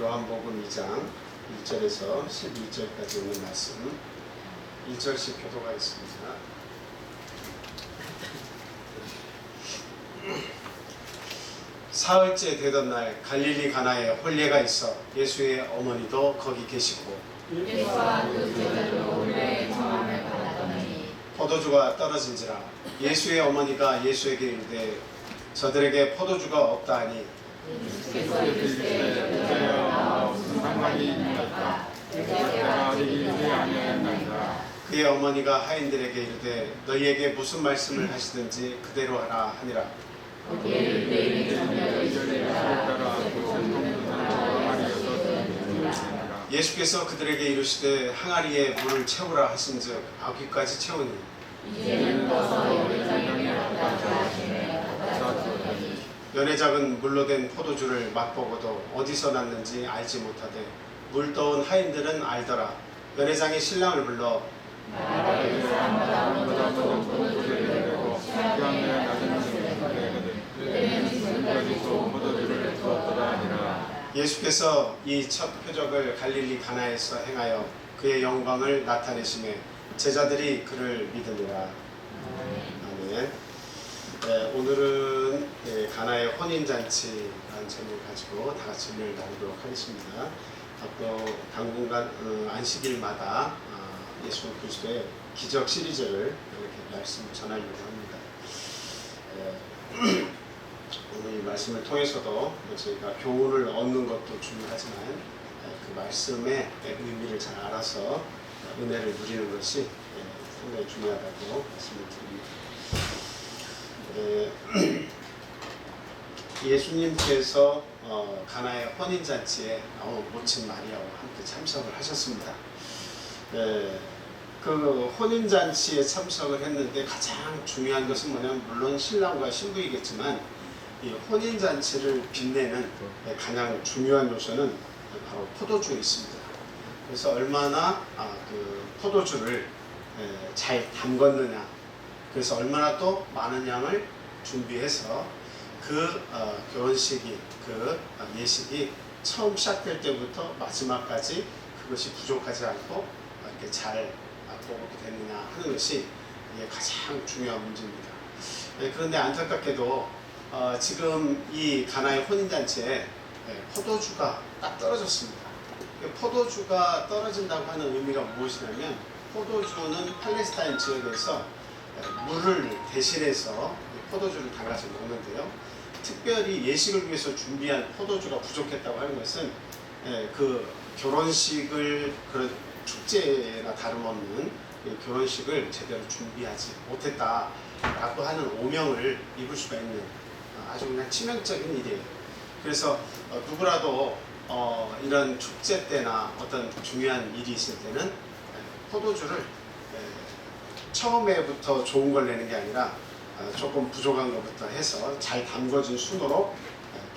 요한복음 2장 1절에서 11절까지 있는 말씀 1절씩 교독하겠습니다. 사흘째 되던 날 갈릴리 가나에 혼례가 있어 예수의 어머니도 거기 계시고 예수와 그 제자도 혼례의 청함을 받았더니 포도주가 떨어진지라 예수의 어머니가 예수에게 이르되 저들에게 포도주가 없다 하니 예수께서 이르시되 저들과 무슨 상관이 있나이까 내가 아직 이르지 아니하였나이까. 그의 어머니가 하인들에게 이르되 너희에게 무슨 말씀을 하시든지 그대로 하라 하니라. 거기에 유대인의 정렬을 이르시다가 예수께서 그들에게 이르시되 항아리에 물을 채우라 하신즉 아귀까지 채우니 이제는 떠서 연회장에게 갖다 하시매 갖다 주었더니 연회작은 물로 된 포도주를 맛보고도 어디서 났는지 알지 못하되 물 떠온 하인들은 알더라. 연회장이 신랑을 불러 나라의 사람마다 먼저 좋은 포도주를 내고 취하게 낮은 것을 내거든 그때는 지금까지 좋은 포도주를 주었더라 하니라. 예수께서 이 첫 표적을 갈릴리 가나에서 행하여 그의 영광을 나타내심에 제자들이 그를 믿으니라. 아멘. 오늘은 가나의 혼인잔치라는 제목을 가지고 다 같이 은혜를 나누도록 하겠습니다. 또 당분간 안식일마다 예수 그리스도의 기적 시리즈를 이렇게 말씀을 전하려고 합니다. 오늘 이 말씀을 통해서도 저희가 교훈을 얻는 것도 중요하지만 그 말씀의 의미를 잘 알아서 은혜를 누리는 것이 상당히 중요하다고 말씀을 드립니다. 예수님께서 가나의 혼인잔치에 모친 마리아와 함께 참석을 하셨습니다. 그 혼인잔치에 참석을 했는데 가장 중요한 것은 뭐냐면 물론 신랑과 신부이겠지만 이 혼인잔치를 빛내는 가장 중요한 요소는 바로 포도주에 있습니다. 그래서 얼마나 그 포도주를 잘 담궜느냐, 그래서 얼마나 또 많은 양을 준비해서 그 결혼식이, 그 예식이 처음 시작될 때부터 마지막까지 그것이 부족하지 않고 이렇게 잘 보고게 되느냐 하는 것이 이게 가장 중요한 문제입니다. 그런데 안타깝게도 지금 이 가나의 혼인잔치에 포도주가 딱 떨어졌습니다. 포도주가 떨어진다고 하는 의미가 무엇이냐면 포도주는 팔레스타인 지역에서 물을 대신해서 포도주를 담가서 먹는데요. 특별히 예식을 위해서 준비한 포도주가 부족했다고 하는 것은 그 결혼식을 그런 축제나 다름없는 결혼식을 제대로 준비하지 못했다라고 하는 오명을 입을 수가 있는 아주 그냥 치명적인 일이에요. 그래서 누구라도 이런 축제 때나 어떤 중요한 일이 있을 때는 포도주를 처음에부터 좋은 걸 내는 게 아니라 조금 부족한 것부터 해서 잘 담궈진 순으로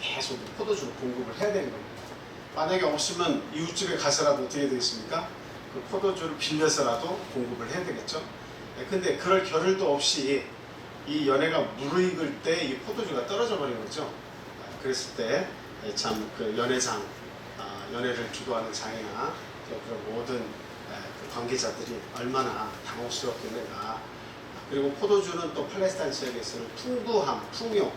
계속 포도주를 공급을 해야 되는 겁니다. 만약에 없으면 이웃집에 가서라도 어떻게 되겠습니까? 그 포도주를 빌려서라도 공급을 해야 되겠죠. 근데 그럴 겨를도 없이 이 연회가 무르익을 때 이 포도주가 떨어져 버린 거죠. 그랬을 때 참 그 연회장, 연회를 주도하는 장이나 또 그런 모든 그 관계자들이 얼마나 당혹스럽겠는가. 그리고 포도주는 또 팔레스타인 지역에서는 풍부함, 풍요,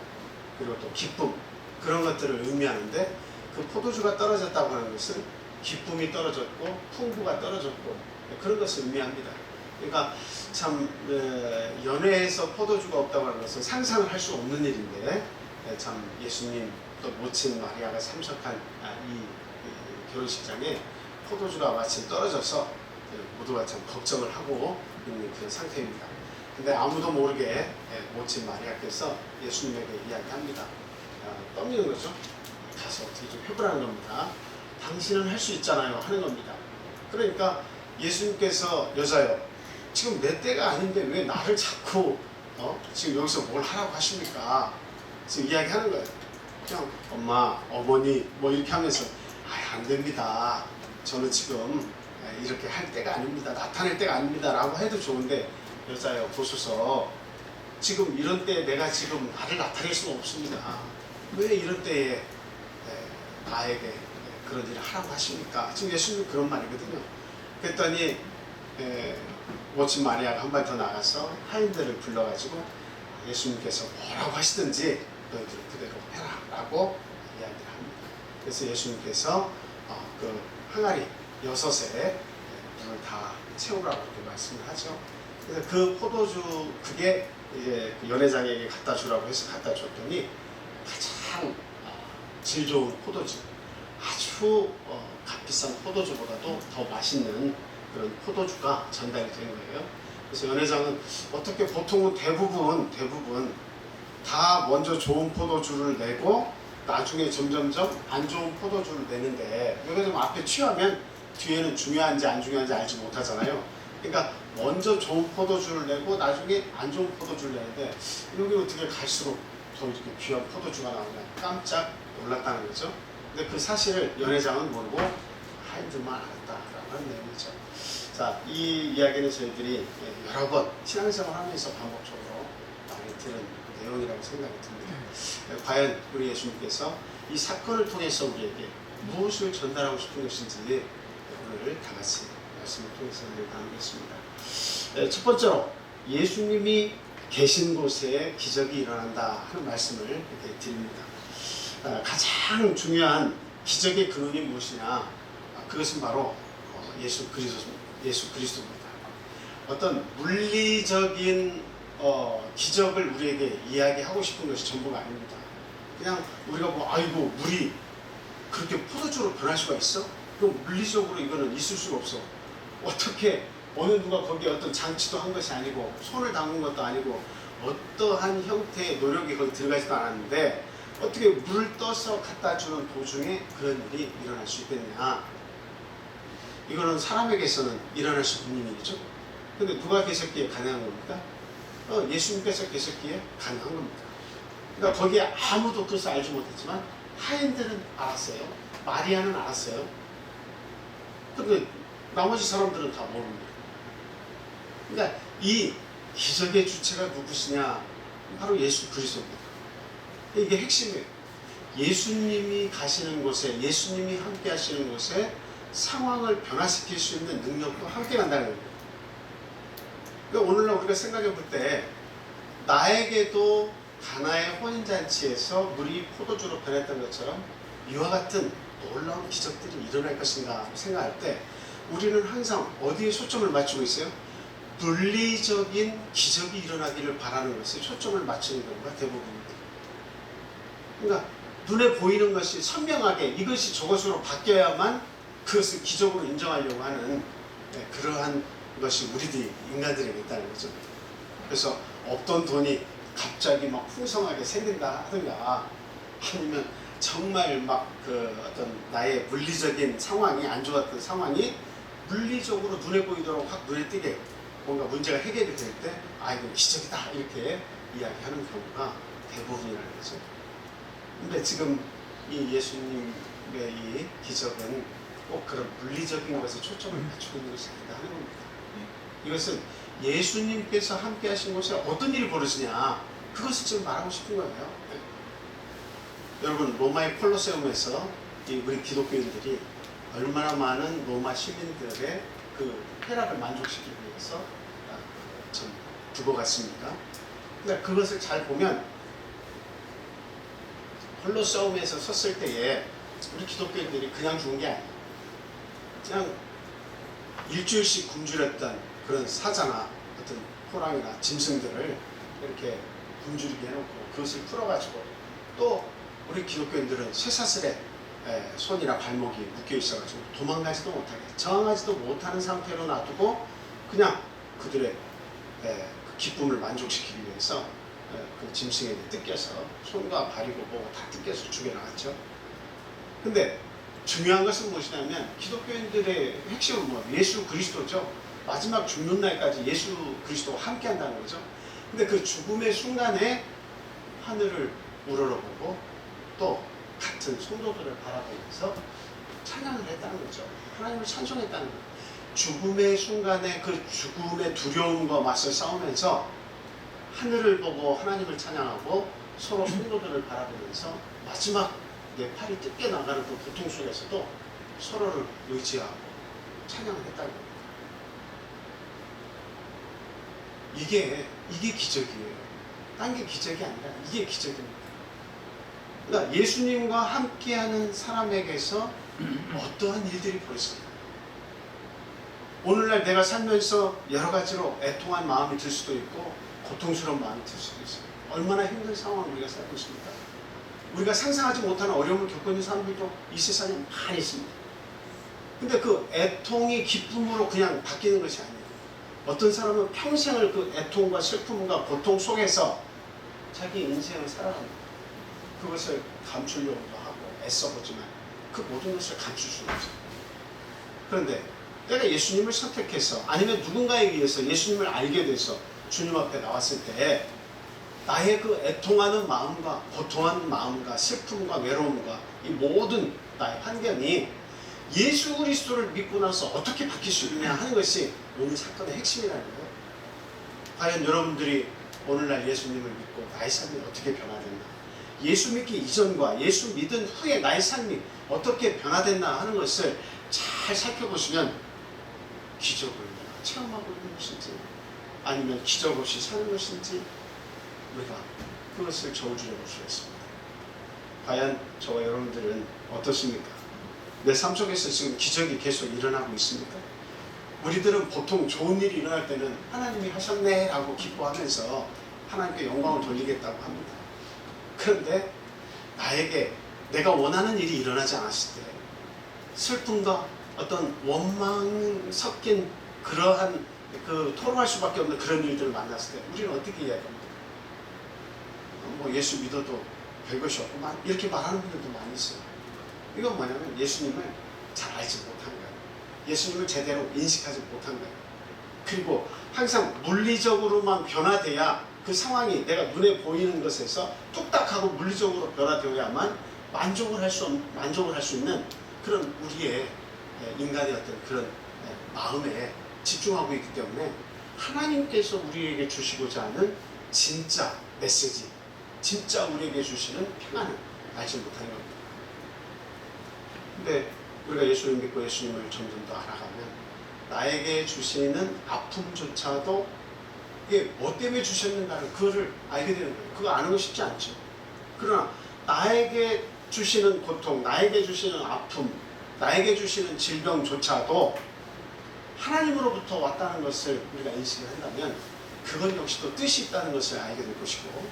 그리고 또 기쁨, 그런 것들을 의미하는데 그 포도주가 떨어졌다고 하는 것은 기쁨이 떨어졌고 풍부가 떨어졌고 그런 것을 의미합니다. 그러니까 참 연회에서 포도주가 없다고 하는 것은 상상을 할 수 없는 일인데 참 예수님 또 모친 마리아가 참석한 이 결혼식장에 포도주가 마침 떨어져서 모두가 참 걱정을 하고 있는 그런 상태입니다. 근데 아무도 모르게 모친 마리아께서 예수님에게 이야기합니다. 떠미는 거죠. 가서 어떻게 좀 해보라는 겁니다. 당신은 할 수 있잖아요 하는 겁니다. 그러니까 예수님께서 여자여 지금 내 때가 아닌데 왜 나를 자꾸 지금 여기서 뭘 하라고 하십니까? 지금 이야기하는 거예요. 그냥 엄마, 어머니 뭐 이렇게 하면서 안 됩니다. 저는 지금 이렇게 할 때가 아닙니다. 나타낼 때가 아닙니다 라고 해도 좋은데 여자여 보소서 지금 이런 때에 내가 지금 나를 나타낼 수가 없습니다. 왜 이런 때에 나에게 그런 일을 하라고 하십니까? 지금 예수님 그런 말이거든요. 그랬더니 모친 마리아가 한 발 더 나가서 하인들을 불러가지고 예수님께서 뭐라고 하시든지 너희들 그대로 해라 라고 이야기를 합니다. 그래서 예수님께서 그 항아리 6에 물을 다 채우라고 이렇게 말씀을 하죠. 그래서 그 포도주 그게 이제 그 연회장에게 갖다 주라고 해서 갖다 줬더니 가장 질 좋은 포도주, 아주 값비싼 포도주보다도 더 맛있는 그런 포도주가 전달이 된 거예요. 그래서 연회장은 어떻게 보통은 대부분 다 먼저 좋은 포도주를 내고 나중에 점점점 안 좋은 포도주를 내는데 여기가 좀 앞에 취하면 뒤에는 중요한지 안 중요한지 알지 못하잖아요. 그러니까 먼저 좋은 포도주를 내고 나중에 안 좋은 포도주를 내는데 여기 어떻게 갈수록 더 이렇게 귀한 포도주가 나오냐 깜짝 놀랐다는 거죠. 근데 그 사실을 연회장은 모르고 하인들만 알았다라고 하는 내용이죠. 자, 이 이야기는 저희들이 여러 번 신앙생활 하면서 반복적으로 많이 들은 내용이라고 생각이 듭니다. 과연 우리 예수님께서 이 사건을 통해서 우리에게 무엇을 전달하고 싶은 것인지 오늘 다 같이 말씀을 통해서 나누겠습니다. 첫 번째로 예수님이 계신 곳에 기적이 일어난다 하는 말씀을 이렇게 드립니다. 가장 중요한 기적의 근원이 무엇이냐? 그것은 바로 예수 그리스도입니다. 어떤 물리적인 기적을 우리에게 이야기하고 싶은 것이 전부가 아닙니다. 그냥 우리가 아이고 물이 그렇게 포도주로 변할 수가 있어? 그럼 물리적으로 이거는 있을 수가 없어. 어떻게 어느 누가 거기에 어떤 장치도 한 것이 아니고 손을 담근 것도 아니고 어떠한 형태의 노력이 거기 들어가지도 않았는데 어떻게 물을 떠서 갖다 주는 도중에 그런 일이 일어날 수 있겠냐? 이거는 사람에게서는 일어날 수 없는 일이죠. 근데 누가 계셨기에 가능한 겁니까? 예수님께서 계셨기에 가능한 겁니다. 그러니까 거기에 아무도 그것을 알지 못했지만 하인들은 알았어요. 마리아는 알았어요. 근데 나머지 사람들은 다 모릅니다. 그러니까 이 기적의 주체가 누구시냐? 바로 예수 그리스도입니다. 이게 핵심이에요. 예수님이 가시는 곳에, 예수님이 함께 하시는 곳에 상황을 변화시킬 수 있는 능력도 함께 간다는 거예요. 그러니까 오늘날 우리가 생각해 볼 때 나에게도 가나의 혼인잔치에서 물이 포도주로 변했던 것처럼 이와 같은 놀라운 기적들이 일어날 것인가 생각할 때 우리는 항상 어디에 초점을 맞추고 있어요? 물리적인 기적이 일어나기를 바라는 것에 초점을 맞추는 경우가 대부분입니다. 그러니까 눈에 보이는 것이 선명하게 이것이 저것으로 바뀌어야만 그것을 기적으로 인정하려고 하는 그러한 것이 우리들이 인간들에게 있다는 거죠. 그래서 없던 돈이 갑자기 막 풍성하게 생긴다 하든가 아니면 정말 막 그 어떤 나의 물리적인 상황이 안 좋았던 상황이 물리적으로 눈에 보이도록 확 눈에 띄게 뭔가 문제가 해결이 될 때 이건 기적이다 이렇게 이야기하는 경우가 대부분이라는 거죠. 근데 지금 이 예수님의 이 기적은 꼭 그런 물리적인 것에 초점을 맞추고 있는 것이 아니다 하는 겁니다. 이것은 예수님께서 함께 하신 곳에 어떤 일이 벌어지냐 그것을 지금 말하고 싶은 거예요. 여러분 로마의 콜로세움에서 우리 기독교인들이 얼마나 많은 로마 시민들의 그 쾌락을 만족시키기 위해서 좀 죽어갔습니까? 그러니까 그것을 잘 보면 콜로세움에서 섰을 때에 우리 기독교인들이 그냥 죽은 게 아니에요. 그냥 일주일씩 굶주렸던 그런 사자나 어떤 호랑이나 짐승들을 이렇게 굶주리게 해놓고 그것을 풀어가지고 또 우리 기독교인들은 쇠사슬에 손이나 발목이 묶여 있어가지고 도망가지도 못하게 저항하지도 못하는 상태로 놔두고 그냥 그들의 그 기쁨을 만족시키기 위해서 그 짐승에게 뜯겨서 손과 발이고 뭐고 다 뜯겨서 죽여나갔죠. 근데 중요한 것은 무엇이냐면 기독교인들의 핵심은 뭐예요? 예수 그리스도죠. 마지막 죽는 날까지 예수 그리스도와 함께 한다는 거죠. 근데 그 죽음의 순간에 하늘을 우러러보고 또 같은 성도들을 바라보면서 찬양을 했다는 거죠. 하나님을 찬송했다는 거예요. 죽음의 순간에 그 죽음의 두려움과 맞서 싸우면서 하늘을 보고 하나님을 찬양하고 서로 성도들을 바라보면서 마지막 내 팔이 뜯겨 나가는 그 고통 속에서도 서로를 의지하고 찬양을 했다는 겁니다. 이게 기적이에요. 딴 게 기적이 아니라 이게 기적입니다. 그러니까 예수님과 함께하는 사람에게서 어떠한 일들이 벌어집니다. 오늘날 내가 살면서 여러 가지로 애통한 마음이 들 수도 있고 고통스러운 마음이 들 수도 있어요. 얼마나 힘든 상황을 우리가 살고 있습니까? 우리가 상상하지 못하는 어려움을 겪고 있는 사람들도 이 세상에 많이 있습니다. 근데 그 애통이 기쁨으로 그냥 바뀌는 것이 아니에요. 어떤 사람은 평생을 그 애통과 슬픔과 고통 속에서 자기 인생을 살아갑니다. 그것을 감추려고도 하고 애써보지만 그 모든 것을 감출 수는 없어요. 그런데 내가 예수님을 선택해서 아니면 누군가에 의해서 예수님을 알게 돼서 주님 앞에 나왔을 때 나의 그 애통하는 마음과 고통하는 마음과 슬픔과 외로움과 이 모든 나의 환경이 예수 그리스도를 믿고 나서 어떻게 바뀔 수 있느냐 하는 것이 오늘 사건의 핵심이라는 거예요. 과연 여러분들이 오늘날 예수님을 믿고 나의 삶이 어떻게 변화됐나, 예수 믿기 이전과 예수 믿은 후에 나의 삶이 어떻게 변화됐나 하는 것을 잘 살펴보시면 기적을 체험하고 있는 것인지 아니면 기적 없이 사는 것인지 우리가 그것을 저울질해 볼 수 있습니다. 과연 저와 여러분들은 어떻습니까? 내 삶 속에서 지금 기적이 계속 일어나고 있습니까? 우리들은 보통 좋은 일이 일어날 때는 하나님이 하셨네 라고 기뻐하면서 하나님께 영광을 돌리겠다고 합니다. 그런데 나에게 내가 원하는 일이 일어나지 않았을 때 슬픔과 어떤 원망 섞인 그러한 그 토로할 수밖에 없는 그런 일들을 만났을 때 우리는 어떻게 이야기합니까? 뭐 예수 믿어도 별것이 없구만 이렇게 말하는 분들도 많이 있어요. 이건 뭐냐면 예수님을 잘 알지 못한 거예요. 예수님을 제대로 인식하지 못한 거예요. 그리고 항상 물리적으로만 변화돼야 그 상황이 내가 눈에 보이는 것에서 뚝딱하고 물리적으로 변화되어야만 만족을 할 수 있는 그런 우리의 인간의 어떤 그런 마음에 집중하고 있기 때문에 하나님께서 우리에게 주시고자 하는 진짜 메시지, 진짜 우리에게 주시는 평안을 알지 못하는 겁니다. 근데 우리가 예수를 믿고 예수님을 점점 더 알아가면 나에게 주시는 아픔조차도 이게 뭐 때문에 주셨는가를 그거를 알게 되는 거예요. 그거 아는 거 쉽지 않죠. 그러나 나에게 주시는 고통, 나에게 주시는 아픔, 나에게 주시는 질병조차도 하나님으로부터 왔다는 것을 우리가 인식을 한다면 그건 역시 또 뜻이 있다는 것을 알게 될 것이고,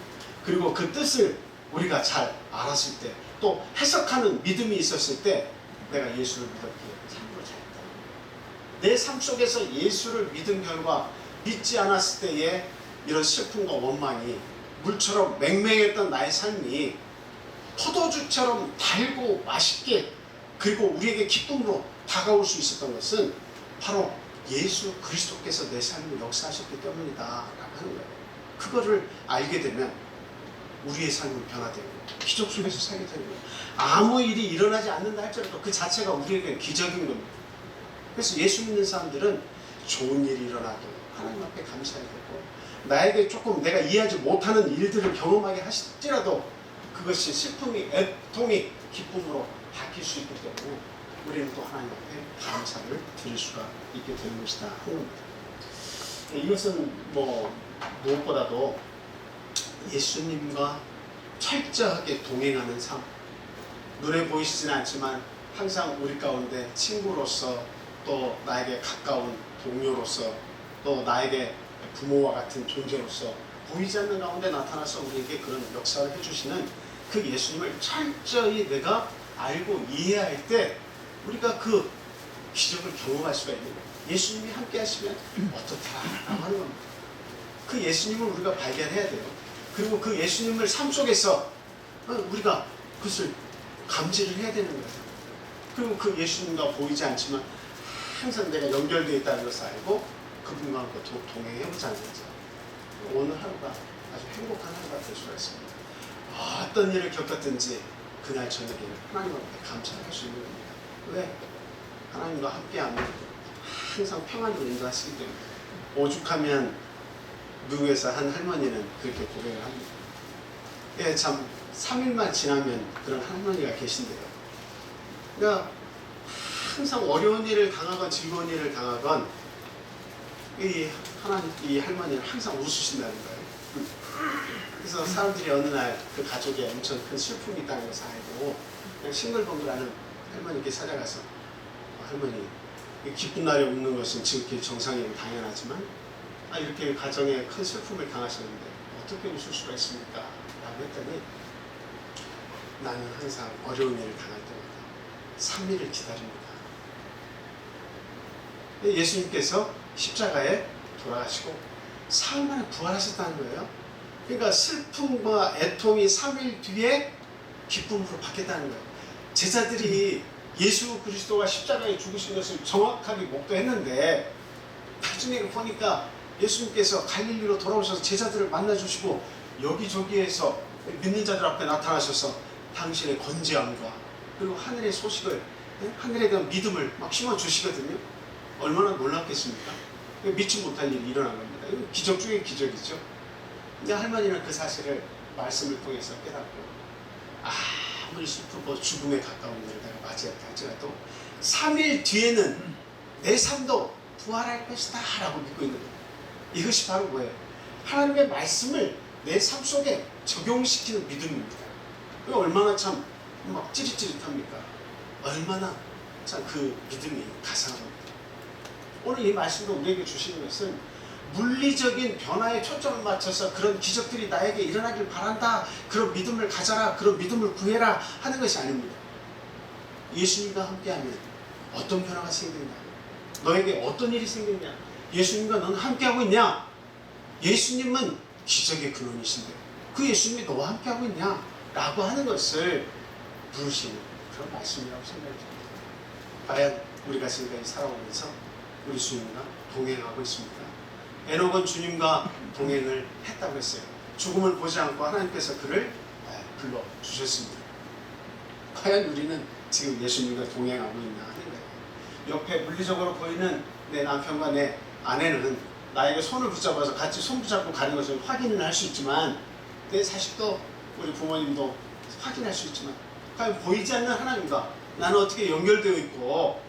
그리고 그 뜻을 우리가 잘 알았을 때 또 해석하는 믿음이 있었을 때 내가 예수를 믿었기에 참으로 잘했다. 내 삶 속에서 예수를 믿은 결과 믿지 않았을 때의 이런 슬픔과 원망이 물처럼 맹맹했던 나의 삶이 포도주처럼 달고 맛있게 그리고 우리에게 기쁨으로 다가올 수 있었던 것은 바로 예수 그리스도께서 내 삶을 역사하셨기 때문이다 라고 하는 거예요. 그거를 알게 되면 우리의 삶은 변화되고 기적 속에서 살게 되는 거예요. 아무 일이 일어나지 않는다 할지라도 그 자체가 우리에게 기적인 겁니다. 그래서 예수 믿는 사람들은 좋은 일이 일어나도 하나님 앞에 감사해야 되고, 나에게 조금 내가 이해하지 못하는 일들을 경험하게 하실지라도 그것이 슬픔이 애통이 기쁨으로 바뀔 수 있기 때문에 우리는 또 하나님 앞에 감사를 드릴 수가 있게 되는 것이다 하는 겁니다. 이것은 뭐 무엇보다도 예수님과 철저하게 동행하는 삶, 눈에 보이시지는 않지만 항상 우리 가운데 친구로서 또 나에게 가까운 동료로서 또 나에게 부모와 같은 존재로서 보이지 않는 가운데 나타나서 우리에게 그런 역사를 해주시는 그 예수님을 철저히 내가 알고 이해할 때 우리가 그 기적을 경험할 수가 있는 거예요. 예수님이 함께 하시면 어떻다라고 하는 겁니다. 그 예수님을 우리가 발견해야 돼요. 그리고 그 예수님을 삶 속에서 우리가 그것을 감지를 해야 되는 거예요. 그리고 그 예수님과 보이지 않지만 항상 내가 연결되어 있다는 것을 알고 그분과 함께 동행해보자는 거죠. 오늘 하루가 아주 행복한 하루가 될 수가 있습니다. 어떤 일을 겪었든지 그날 저녁에는 하나님 앞에 감사를 할 수 있는 겁니다. 왜? 하나님과 함께하면 항상 평안으로 인도하시기 때문에. 오죽하면 미국에서 한 할머니는 그렇게 고백을 합니다. 예, 참 3일만 지나면 그런 할머니가 계신데요. 그러니까 항상 어려운 일을 당하건 즐거운 일을 당하건 이 할머니는 항상 웃으신다는 거예요. 그래서 사람들이 어느 날 그 가족에 엄청 큰 슬픔이 있다는 것을 알고 그냥 싱글벙글하는 할머니께 찾아가서 할머니, 기쁜 날에 웃는 것은 지극히 정상이고 당연하지만 이렇게 가정에 큰 슬픔을 당하셨는데 어떻게 웃을 수가 있습니까? 라고 했더니 나는 항상 어려운 일을 당할 때마다 3일을 기다립니다. 예수님께서 십자가에 돌아가시고 사흘 만에 부활하셨다는 거예요. 그러니까 슬픔과 애통이 3일 뒤에 기쁨으로 바뀌었다는 거예요. 제자들이 예수 그리스도가 십자가에 죽으신 것을 정확하게 목도했는데 나중에 보니까 예수님께서 갈릴리로 돌아오셔서 제자들을 만나주시고 여기저기에서 믿는 자들 앞에 나타나셔서 당신의 건재함과 그리고 하늘의 소식을, 하늘에 대한 믿음을 막 심어주시거든요. 얼마나 놀랍겠습니까? 믿지 못할 일이 일어난 겁니다. 이건 기적 중에 기적이죠. 근데 할머니는 그 사실을 말씀을 통해서 깨닫고 아무리 슬프고 죽음에 가까운 일을 내가 맞이했다 할지라도 3일 뒤에는 내 삶도 부활할 것이다 라고 믿고 있는 거예요. 이것이 바로 뭐예요? 하나님의 말씀을 내 삶 속에 적용시키는 믿음입니다. 그게 얼마나 참 막 찌릿찌릿합니까? 얼마나 참 그 믿음이 가상합니다. 오늘 이 말씀도 우리에게 주시는 것은 물리적인 변화에 초점을 맞춰서 그런 기적들이 나에게 일어나길 바란다, 그런 믿음을 가져라, 그런 믿음을 구해라 하는 것이 아닙니다. 예수님과 함께하면 어떤 변화가 생기냐, 너에게 어떤 일이 생기냐, 예수님과 너는 함께하고 있냐, 예수님은 기적의 근원이신데 그 예수님이 너와 함께하고 있냐 라고 하는 것을 부르시는 그런 말씀이라고 생각이 듭니다. 과연 우리가 지금까지 살아오면서 우리 주님과 동행하고 있습니다. 에녹은 주님과 동행을 했다고 했어요. 죽음을 보지 않고 하나님께서 그를 불러주셨습니다. 과연 우리는 지금 예수님과 동행하고 있나 하는 거예요. 옆에 물리적으로 보이는 내 남편과 내 아내는 나에게 손을 붙잡아서 같이 손 붙잡고 가는 것을 확인을 할 수 있지만 내 자식도 우리 부모님도 확인할 수 있지만 과연 보이지 않는 하나님과 나는 어떻게 연결되어 있고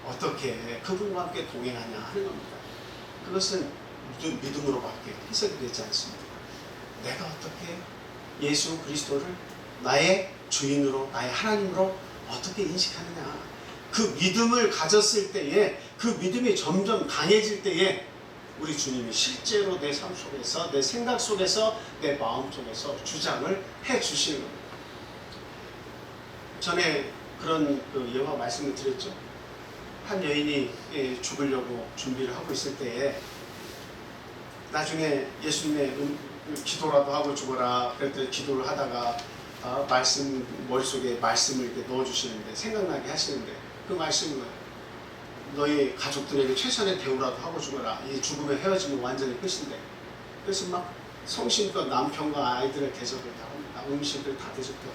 어떻게 그분과 함께 동행하냐 하는 겁니다. 그것은 믿음으로밖에 해석이 되지 않습니다. 내가 어떻게 예수 그리스도를 나의 주인으로, 나의 하나님으로 어떻게 인식하느냐. 그 믿음을 가졌을 때에, 그 믿음이 점점 강해질 때에 우리 주님이 실제로 내 삶 속에서, 내 생각 속에서, 내 마음 속에서 주장을 해 주시는 겁니다. 전에 그런 예화 말씀을 드렸죠. 한 여인이 죽으려고 준비를 하고 있을 때에 나중에 예수님의 기도라도 하고 죽어라 그랬더니 기도를 하다가 말씀, 머릿속에 말씀을 이렇게 넣어주시는데, 생각나게 하시는데, 그 말씀은 뭐예요? 너희 가족들에게 최선의 대우라도 하고 죽어라. 이 죽음에 헤어지면 완전히 끝인데. 그래서 막 성심껏 남편과 아이들을 대접을 다 합니다. 음식을 다 대접해요.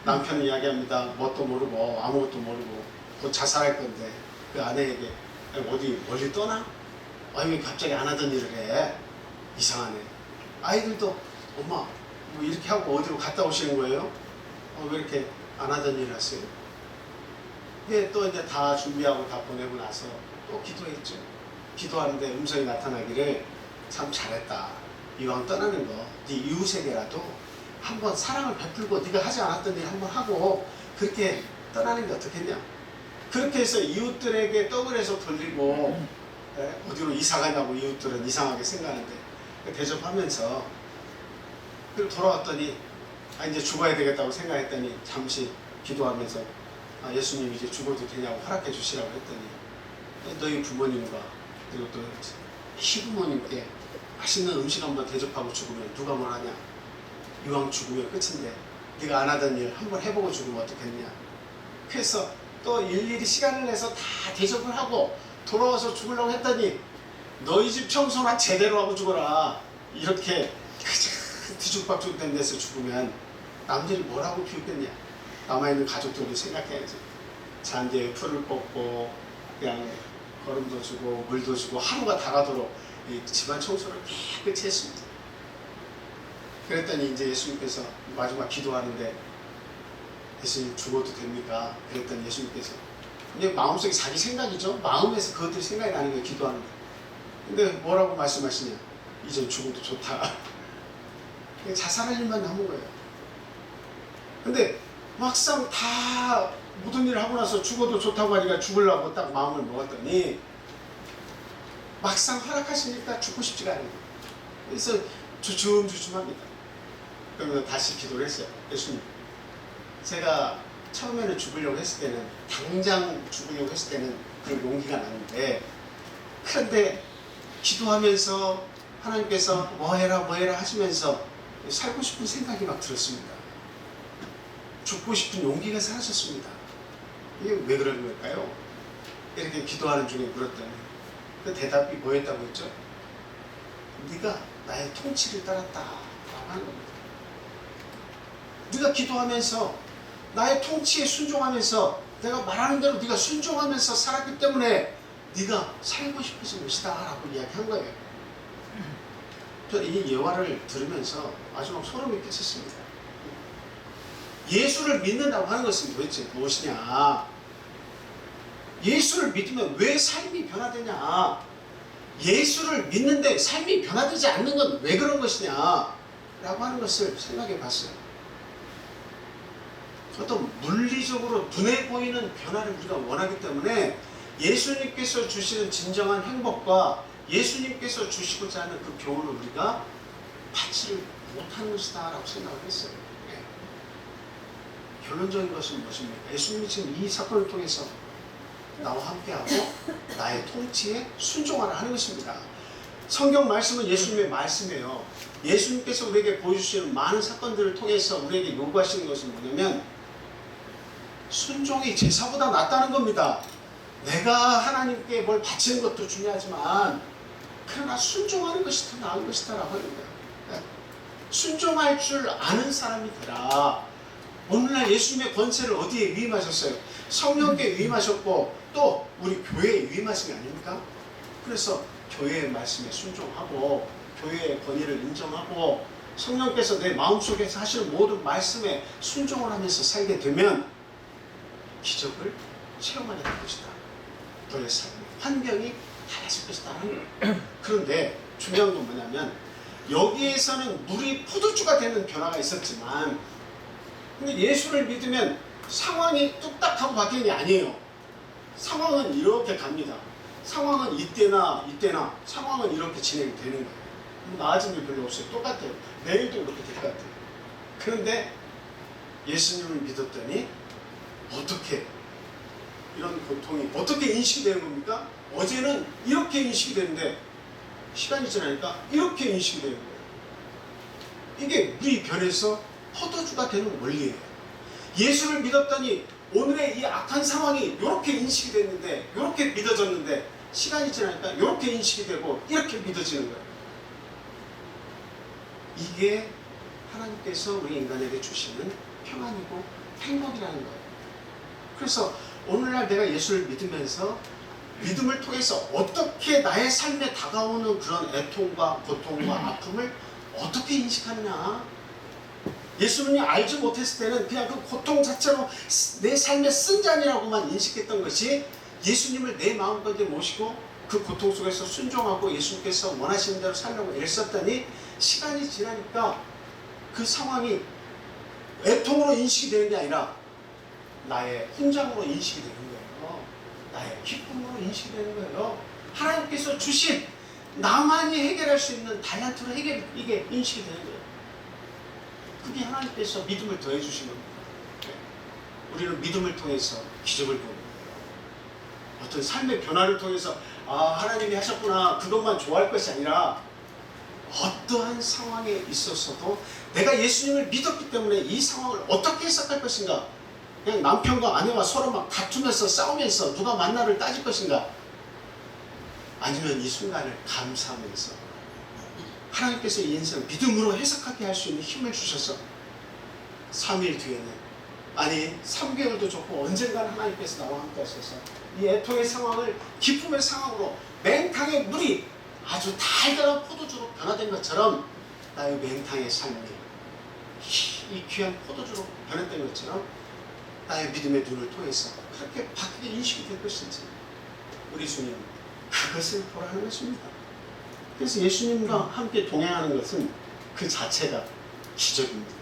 남편은 이야기합니다. 뭣도 모르고 아무것도 모르고 곧 자살할 건데 그 아내에게 어디 멀리 떠나? 왜 갑자기 안 하던 일을 해? 이상하네. 아이들도 엄마 뭐 이렇게 하고 어디로 갔다 오시는 거예요? 왜 이렇게 안 하던 일을 하세요? 근데 또 이제 다 준비하고 다 보내고 나서 또 기도했죠. 기도하는데 음성이 나타나기를 참 잘했다. 이왕 떠나는 거 네 이웃에게라도 한번 사랑을 베풀고 네가 하지 않았던 일 한번 하고 그렇게 떠나는 게 어떻겠냐. 그렇게 해서 이웃들에게 떡을 해서 돌리고 어디로 이사 가냐고 이웃들은 이상하게 생각하는데 대접하면서 그리고 돌아왔더니 이제 죽어야 되겠다고 생각했더니 잠시 기도하면서 예수님 이제 죽어도 되냐고 허락해 주시라고 했더니 너희 부모님과 그리고 또 시부모님께 맛있는 음식 한번 대접하고 죽으면 누가 뭘 하냐. 이왕 죽으면 끝인데 네가 안 하던 일 한번 해보고 죽으면 어떻겠냐. 그래서 또 일일이 시간을 내서 다 대접을 하고 돌아와서 죽으려고 했더니 너희 집 청소나 제대로 하고 죽어라. 이렇게 뒤죽박죽 된 데서 죽으면 남들이 뭐라고 비웃겠냐. 남아있는 가족들도 생각해야지. 잔디에 풀을 뽑고 그냥 거름도 주고 물도 주고 하루가 다 가도록 이 집안 청소를 깨끗이 했습니다. 그랬더니 이제 예수님께서 마지막 기도하는데 예수님 죽어도 됩니까? 그랬더니 예수님께서 이제 마음속에 자기 생각이죠. 마음에서 그것들이 생각이 나는 거예요. 기도하는데. 근데 뭐라고 말씀하시냐? 이제 죽어도 좋다. 자살할 일만 남은 거예요. 근데 막상 다 모든 일을 하고 나서 죽어도 좋다고 하니까 죽으려고 딱 마음을 먹었더니 막상 허락하시니까 죽고 싶지가 않아요. 그래서 주춤주춤합니다. 그러면서 다시 기도를 했어요. 예수님, 제가 처음에는 죽으려고 했을 때는, 당장 죽으려고 했을 때는 그런 용기가 나는데, 그런데 기도하면서 하나님께서 뭐 해라 하시면서 살고 싶은 생각이 막 들었습니다. 죽고 싶은 용기가 사라졌습니다. 이게 왜 그런 걸까요? 이렇게 기도하는 중에 물었더니 그 대답이 뭐였다고 했죠? 네가 나의 통치를 따랐다 라고 하는 겁니다. 네가 기도하면서 나의 통치에 순종하면서 내가 말하는 대로 네가 순종하면서 살았기 때문에 네가 살고 싶어진 것이다 라고 이야기한 거예요. 저는 이 예화를 들으면서 아주 막 소름이 끼쳤습니다. 예수를 믿는다고 하는 것은 도대체 무엇이냐? 예수를 믿으면 왜 삶이 변화되냐? 예수를 믿는데 삶이 변화되지 않는 건 왜 그런 것이냐? 라고 하는 것을 생각해 봤어요. 어떤 물리적으로 눈에 보이는 변화를 우리가 원하기 때문에 예수님께서 주시는 진정한 행복과 예수님께서 주시고자 하는 그 교훈을 우리가 받지를 못하는 것이다 라고 생각을 했어요. 네. 결론적인 것은 무엇입니까? 예수님이 지금 이 사건을 통해서 나와 함께하고 나의 통치에 순종하라 하는 것입니다. 성경 말씀은 예수님의 말씀이에요. 예수님께서 우리에게 보여주시는 많은 사건들을 통해서 우리에게 요구하시는 것은 뭐냐면 순종이 제사보다 낫다는 겁니다. 내가 하나님께 뭘 바치는 것도 중요하지만 그러나 순종하는 것이 더 나은 것이다 라고 하는 거예요. 순종할 줄 아는 사람이 되라. 오늘날 예수님의 권세를 어디에 위임하셨어요? 성령께 위임하셨고 또 우리 교회에 위임하신 게 아닙니까? 그래서 교회의 말씀에 순종하고 교회의 권위를 인정하고 성령께서 내 마음속에서 하시는 모든 말씀에 순종을 하면서 살게 되면 기적을 체험하게 될 것이다. 너의 삶의 환경이 달라질 것이다. 그런데 중요한 건 뭐냐면 여기에서는 물이 포도주가 되는 변화가 있었지만 근데 예수를 믿으면 상황이 뚝딱하고 바뀌는 게 아니에요. 상황은 이렇게 갑니다. 상황은 이때나 상황은 이렇게 진행이 되는 거예요. 나아진 게 별로 없어요. 똑같아요. 내일도 이렇게 될 것 같아요. 그런데 예수님을 믿었더니 어떻게 이런 고통이 어떻게 인식이 되는 겁니까? 어제는 이렇게 인식이 되는데 시간이 지나니까 이렇게 인식이 되는 거예요. 이게 물이 변해서 포도주가 되는 원리예요. 예수를 믿었더니 오늘의 이 악한 상황이 이렇게 인식이 됐는데 이렇게 믿어졌는데 시간이 지나니까 이렇게 인식이 되고 이렇게 믿어지는 거예요. 이게 하나님께서 우리 인간에게 주시는 평안이고 행복이라는 거예요. 그래서 오늘날 내가 예수를 믿으면서 믿음을 통해서 어떻게 나의 삶에 다가오는 그런 애통과 고통과 아픔을 어떻게 인식하느냐. 예수님이 알지 못했을 때는 그냥 그 고통 자체로 내 삶의 쓴잔이라고만 인식했던 것이 예수님을 내 마음가운데 모시고 그 고통 속에서 순종하고 예수님께서 원하시는 대로 살려고 애썼더니 시간이 지나니까 그 상황이 애통으로 인식이 되는 게 아니라 나의 훈장으로 인식이 되는 거예요. 나의 기쁨으로 인식이 되는 거예요. 하나님께서 주신 나만이 해결할 수 있는 달란트로 이게 인식이 되는 거예요. 그게 하나님께서 믿음을 더해 주신 겁니다. 우리는 믿음을 통해서 기적을 보는 거예요. 어떤 삶의 변화를 통해서 하나님이 하셨구나 그것만 좋아할 것이 아니라 어떠한 상황에 있어서도 내가 예수님을 믿었기 때문에 이 상황을 어떻게 해석할 것인가. 그냥 남편과 아내와 서로 막 다투면서 싸우면서 누가 만나를 따질 것인가. 아니면 이 순간을 감사하면서 하나님께서 이 인생을 믿음으로 해석하게 할 수 있는 힘을 주셔서 3일 뒤에는 아니 3개월도 좋고 언젠가는 하나님께서 나와 함께 하셔서 이 애통의 상황을 기쁨의 상황으로 맹탕의 물이 아주 달달한 포도주로 변화된 것처럼 나의 맹탕의 삶이 이 귀한 포도주로 변했던 것처럼 나의 믿음의 눈을 통해서 그렇게 바뀌게 인식이 될 것인지 우리 주님 그것을 보라는 것입니다. 그래서 예수님과 함께 동행하는 것은 그 자체가 기적입니다.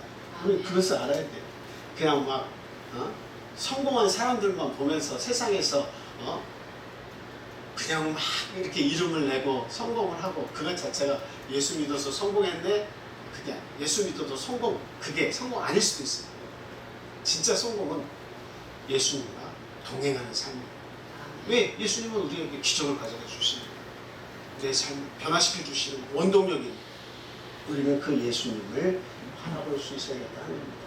우리 그것을 알아야 돼요. 그냥 막 성공한 사람들만 보면서 세상에서 그냥 막 이렇게 이름을 내고 성공을 하고 그것 자체가 예수 믿어서 성공했네? 그게 예수 믿어도 그게 성공 아닐 수도 있어요. 진짜 성공은 예수님과 동행하는 삶이에요. 왜? 예수님은 우리에게 기적을 가져다 주시는 내 삶을 변화시켜 주시는 원동력이 우리는 그 예수님을 바라볼 수 있어야겠다는 겁니다.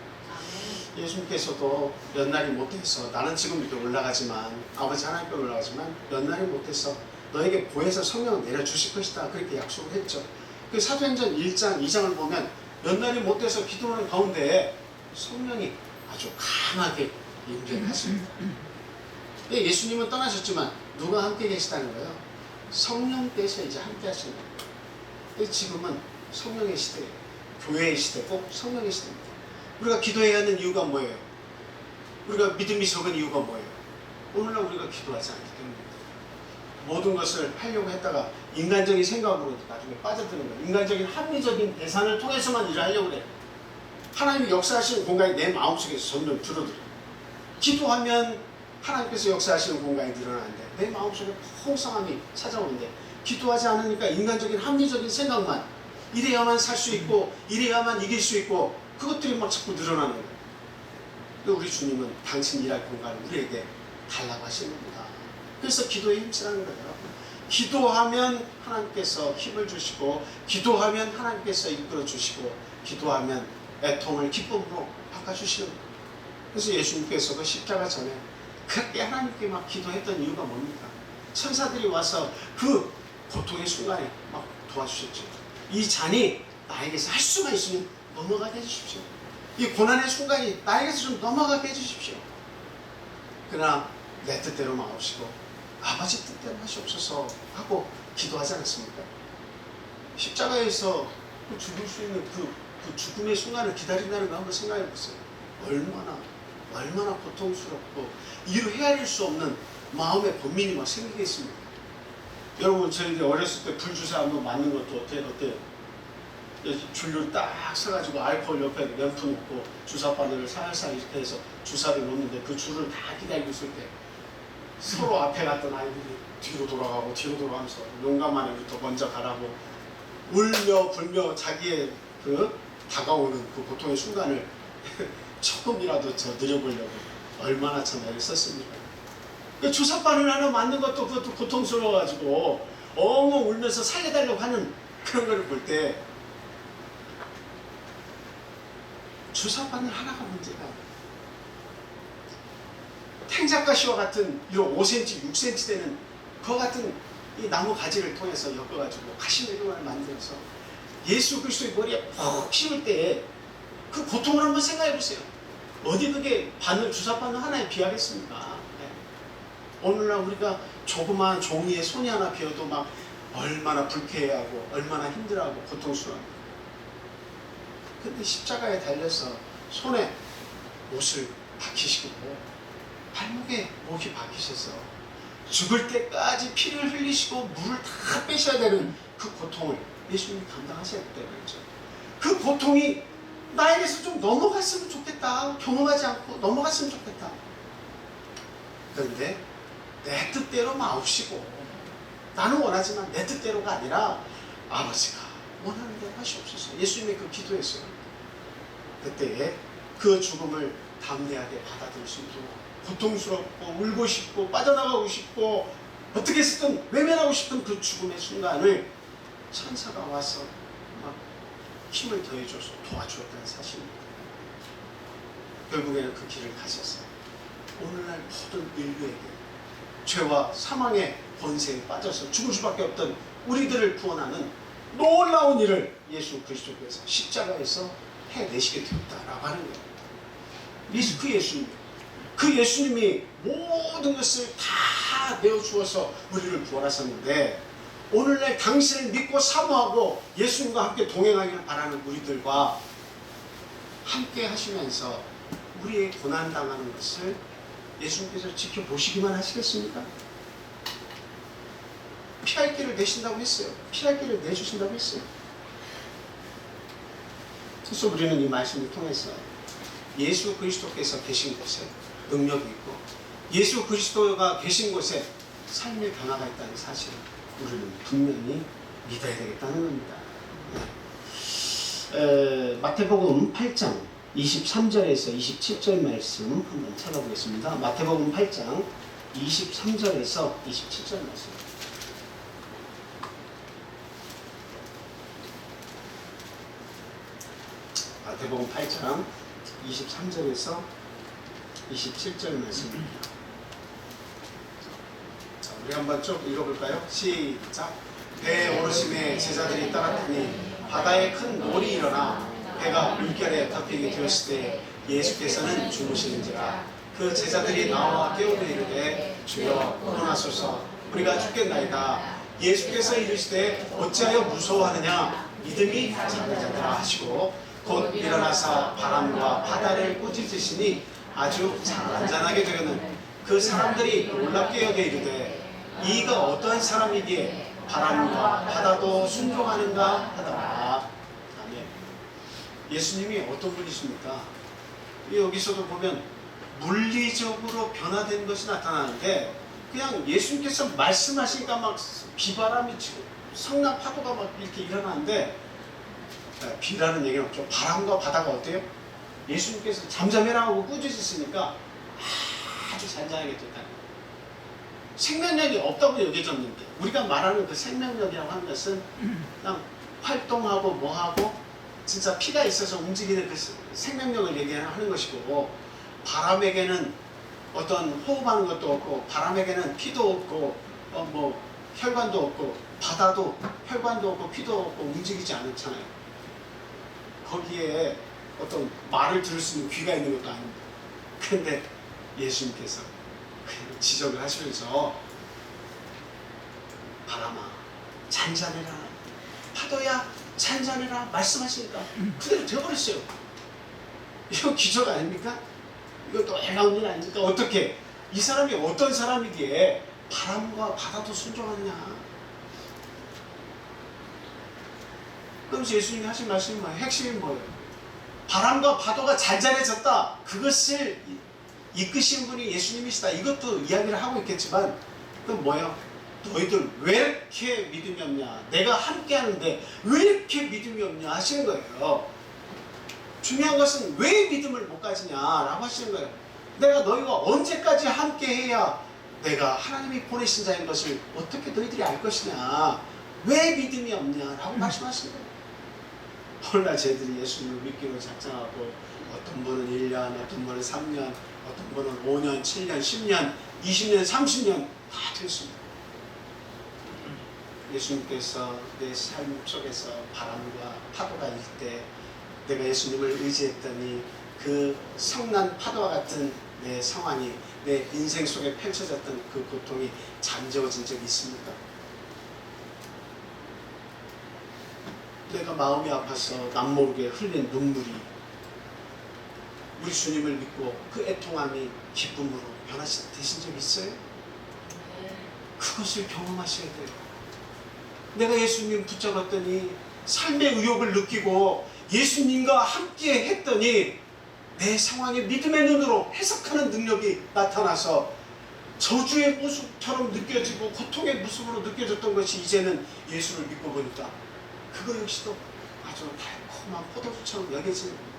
예수님께서도 몇 날이 못해서 나는 지금 이렇게 올라가지만 아버지 하나님께 올라가지만 몇 날이 못해서 너에게 보혜사 성령을 내려주실 것이다 그렇게 약속을 했죠. 그 사도행전 1장 2장을 보면 몇 날이 못해서 기도하는 가운데 성령이 아주 강하게 임재하십니다. 예수님은 떠나셨지만 누가 함께 계시다는 거예요? 성령께서 이제 함께 하시는 거예요. 지금은 성령의 시대예요. 교회의 시대고 성령의 시대입니다. 우리가 기도해야 하는 이유가 뭐예요? 우리가 믿음이 적은 이유가 뭐예요? 오늘날 우리가 기도하지 않기 때문입니다. 모든 것을 하려고 했다가 인간적인 생각으로 나중에 빠져드는 거예요. 인간적인 합리적인 계산을 통해서만 일을 하려고 그래요. 하나님이 역사하시는 공간이 내 마음속에서 점점 줄어들어요. 기도하면 하나님께서 역사하시는 공간이 늘어나는데 내 마음속에 풍성함이 찾아오는데 기도하지 않으니까 인간적인 합리적인 생각만 이래야만 살 수 있고 이래야만 이길 수 있고 그것들이 막 자꾸 늘어나는 거예요. 근데 우리 주님은 당신 일할 공간을 우리에게 달라고 하시는 겁니다. 그래서 기도에 힘쓰라는 거예요. 기도하면 하나님께서 힘을 주시고 기도하면 하나님께서 이끌어 주시고 기도하면 애통을 기쁨으로 바꿔주시는 거예요. 그래서 예수님께서 그 십자가 전에 그렇게 하나님께 막 기도했던 이유가 뭡니까? 천사들이 와서 그 고통의 순간에 막 도와주셨죠. 이 잔이 나에게서 할 수만 있으면 넘어가게 해주십시오. 이 고난의 순간이 나에게서 좀 넘어가게 해주십시오. 그러나 내 뜻대로 마옵시고 아버지 뜻대로 하시옵소서 하고 기도하지 않았습니까? 십자가에서 죽을 수 있는 그 죽음의 순간을 기다린다는 거 한번 생각해 보세요. 얼마나 고통스럽고 이루 헤아릴 수 없는 마음의 번민이 막 생기겠습니까? 여러분 저희들이 어렸을 때 불주사 한번 맞는 것도 어때요? 줄을 딱 서가지고 알코올 옆에 면프 놓고 주사바늘을 살살 이렇게 해서 주사를 놓는데 그 줄을 다 기다리고 있을 때 서로 앞에 갔던 아이들이 뒤로 돌아가면서 용감한 애부터 먼저 가라고 울며 불며 자기의 그 다가오는 그 고통의 순간을 조금이라도 저 느려보려고 얼마나 참 애를 썼습니까? 그 주사바늘 하나 맞는 것도 그것도 고통스러워가지고 엉엉 울면서 살려달라고 하는 그런 거를 볼 때 주사바늘 하나가 문제가 탱자가시와 같은 이런 5cm, 6cm 되는 그와 같은 이 나무 가지를 통해서 엮어가지고 가시멜로만을 만들어서 예수 그리스도의 머리에 푹 씌울 때에 그 고통을 한번 생각해 보세요. 어디 그게 주사바늘 하나에 비하겠습니까? 네. 오늘날 우리가 조그마한 종이에 손이 하나 비어도 막 얼마나 불쾌해하고 얼마나 힘들어하고 고통스러워합니다. 근데 십자가에 달려서 손에 못을 박히시고 발목에 못이 박히셔서 죽을 때까지 피를 흘리시고 물을 다 빼셔야 되는 그 고통을 예수님이 감당하셔야 되는 거죠. 그 고통이 나에게서 좀 넘어갔으면 좋겠다. 경험하지 않고 넘어갔으면 좋겠다. 그런데 내 뜻대로 마옵시고 나는 원하지만 내 뜻대로가 아니라 아버지가 원하는 대로 하시옵소서. 예수님의 그 기도였어요. 그때에 그 죽음을 담대하게 받아들일 수 있도록 고통스럽고 울고 싶고 빠져나가고 싶고 어떻게 해서든 외면하고 싶은 그 죽음의 순간을 천사가 와서 막 힘을 더해줘서 도와주었다는 사실입니다. 결국에는 그 길을 가셔서 오늘날 모든 인류에게 죄와 사망의 권세에 빠져서 죽을 수밖에 없던 우리들을 구원하는 놀라운 일을 예수 그리스도께서 십자가에서 해내시게 되었다라고 하는 거예요. 그 예수님, 그 예수님이 모든 것을 다 내어주어서 우리를 구원하셨는데 오늘날 당신을 믿고 사모하고 예수님과 함께 동행하기를 바라는 우리들과 함께 하시면서 우리의 고난당하는 것을 예수님께서 지켜보시기만 하시겠습니까? 피할 길을 내신다고 했어요. 피할 길을 내주신다고 했어요. 그래서 우리는 이 말씀을 통해서 예수 그리스도께서 계신 곳에 능력이 있고 예수 그리스도가 계신 곳에 삶의 변화가 있다는 사실을 우리는 분명히 믿어야 되겠다는 겁니다. 마태복음 8장 23절에서 27절 말씀 한번 찾아보겠습니다. 마태복음 8장 23절에서 27절 말씀. 마태복음 8장 23절에서 27절 말씀입니다. 자, 우리 한번 쭉 읽어볼까요? 시작. 배 오르심에 제자들이 따랐더니 바다에 큰 놀이 일어나 배가 물결에 덮이게 되었을 때 예수께서는 주무시는지라. 그 제자들이 나와 깨우며 이르되 주여 일어나소서 우리가 죽겠나이다. 예수께서 이르시되 어찌하여 무서워하느냐 믿음이 작은 자들아 하시고 곧 일어나사 바람과 바다를 꾸짖으시니 아주 잔잔하게 되었는 그 사람들이 놀랍게 여겨 이르되 이가 어떠한 사람이기에 바람과 바다도 순종하는가 하더라. 아멘. 예수님이 어떤 분이십니까? 여기서도 보면 물리적으로 변화된 것이 나타나는데 그냥 예수님께서 말씀하시니까 막 비바람이 치고 성난 파도가 막 이렇게 일어나는데 비라는 얘기는 없죠. 바람과 바다가 어때요? 예수님께서 잠잠해라 하고 꾸짖으시니까 아주 잔잔하게 됐다. 생명력이 없다고 여겨졌는데 우리가 말하는 그 생명력이라고 하는 것은 그냥 활동하고 뭐하고 진짜 피가 있어서 움직이는 그 생명력을 얘기하는 것이고 바람에게는 어떤 호흡하는 것도 없고 바람에게는 피도 없고 뭐 혈관도 없고 바다도 혈관도 없고 피도 없고 움직이지 않잖아요. 거기에 어떤 말을 들을 수 있는 귀가 있는 것도 아닙니다. 그런데 예수님께서 지적을 하시면서 바람아 잔잔해라 파도야 잔잔해라 말씀하시니까 그대로 되어버렸어요. 이거 기적 아닙니까? 이거 놀라운 일 아닙니까? 어떻게 이 사람이 어떤 사람이기에 바람과 바다도 순종하느냐. 그럼 예수님이 하신 말씀이 뭐예요? 핵심이 뭐예요? 바람과 파도가 잔잔해졌다. 그것을 이끄신 분이 예수님이시다. 이것도 이야기를 하고 있겠지만 그건 뭐예요? 너희들 왜 이렇게 믿음이 없냐? 내가 함께 하는데 왜 이렇게 믿음이 없냐 하시는 거예요. 중요한 것은 왜 믿음을 못 가지냐라고 하시는 거예요. 내가 너희와 언제까지 함께 해야 내가 하나님이 보내신 자인 것을 어떻게 너희들이 알 것이냐? 왜 믿음이 없냐라고 말씀하시는 거예요. 오늘날 저희들이 예수님을 믿기로 작정하고 어떤 분은 1년, 어떤 분은 3년, 어떤 분은 5년, 7년, 10년, 20년, 30년 다 됐습니다. 예수님께서 내 삶 속에서 바람과 파도가 일 때 내가 예수님을 의지했더니 그 성난 파도와 같은 내 상황이 내 인생 속에 펼쳐졌던 그 고통이 잠재워진 적이 있습니까? 내가 마음이 아파서 남모르게 흘린 눈물이 우리 주님을 믿고 그 애통함이 기쁨으로 변화되신 적이 있어요? 그것을 경험하셔야 돼요. 내가 예수님 붙잡았더니 삶의 의욕을 느끼고 예수님과 함께 했더니 내 상황에 믿음의 눈으로 해석하는 능력이 나타나서 저주의 모습처럼 느껴지고 고통의 모습으로 느껴졌던 것이 이제는 예수를 믿고 보니까 그거 역시도 아주 달콤한 포도주처럼 여겨지는 겁니다.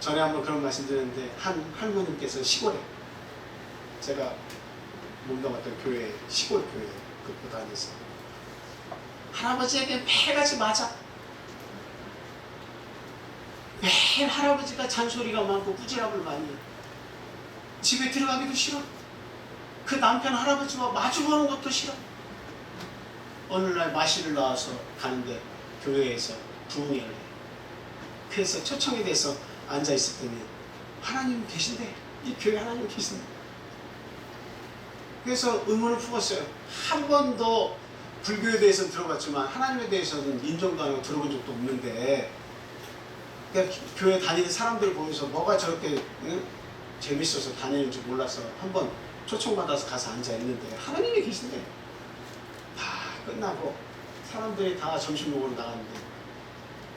전에 한번 그런 말씀 드렸는데 한 할머님께서 시골에 제가 몸담았던 교회 시골 교회 그 다니면서 할아버지에게 매일같이 맞아. 매일 할아버지가 잔소리가 많고 꾸지람을 많이 해. 집에 들어가기도 싫어. 그 남편 할아버지와 마주보는 것도 싫어. 어느 날 마실을 나와서 가는데 교회에서 부흥회를 해. 그래서 초청이 돼서 앉아있었더니 하나님 계신데 이 교회 하나님 계신데 그래서 의문을 품었어요. 한 번도 불교에 대해서 들어봤지만 하나님에 대해서는 인정도 안 하고 들어본 적도 없는데, 그러니까 교회 다니는 사람들 보면서 뭐가 저렇게 재밌어서 다니는지 몰라서 한번 초청받아서 가서 앉아있는데, 하나님이 계신데 다 끝나고 사람들이 다 점심 먹으러 나갔는데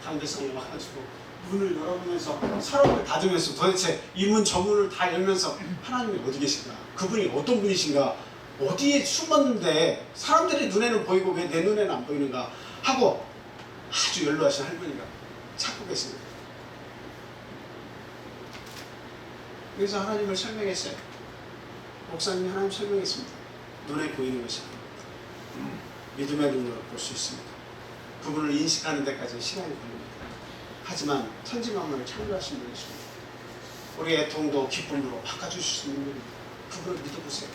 당대성이 와가지고 문을 열어보면서 서로를 닫으면서 도대체 이 문 저 문을 다 열면서 하나님이 어디 계신가, 그분이 어떤 분이신가, 어디에 숨었는데 사람들의 눈에는 보이고 왜 내 눈에는 안 보이는가 하고 아주 연로하신 할머니가 찾고 계십니다. 그래서 하나님을 설명했어요. 목사님이 하나님 설명했습니다. 눈에 보이는 것이 아닙니다. 믿음의 눈으로 볼 수 있습니다. 그분을 인식하는 데까지 시간이 걸립니다. 하지만 천지만물을 창조하신 분이십니다. 우리의 애통도 기쁨으로 바꿔주실 수 있는 분입니다. 그분을 믿어보세요.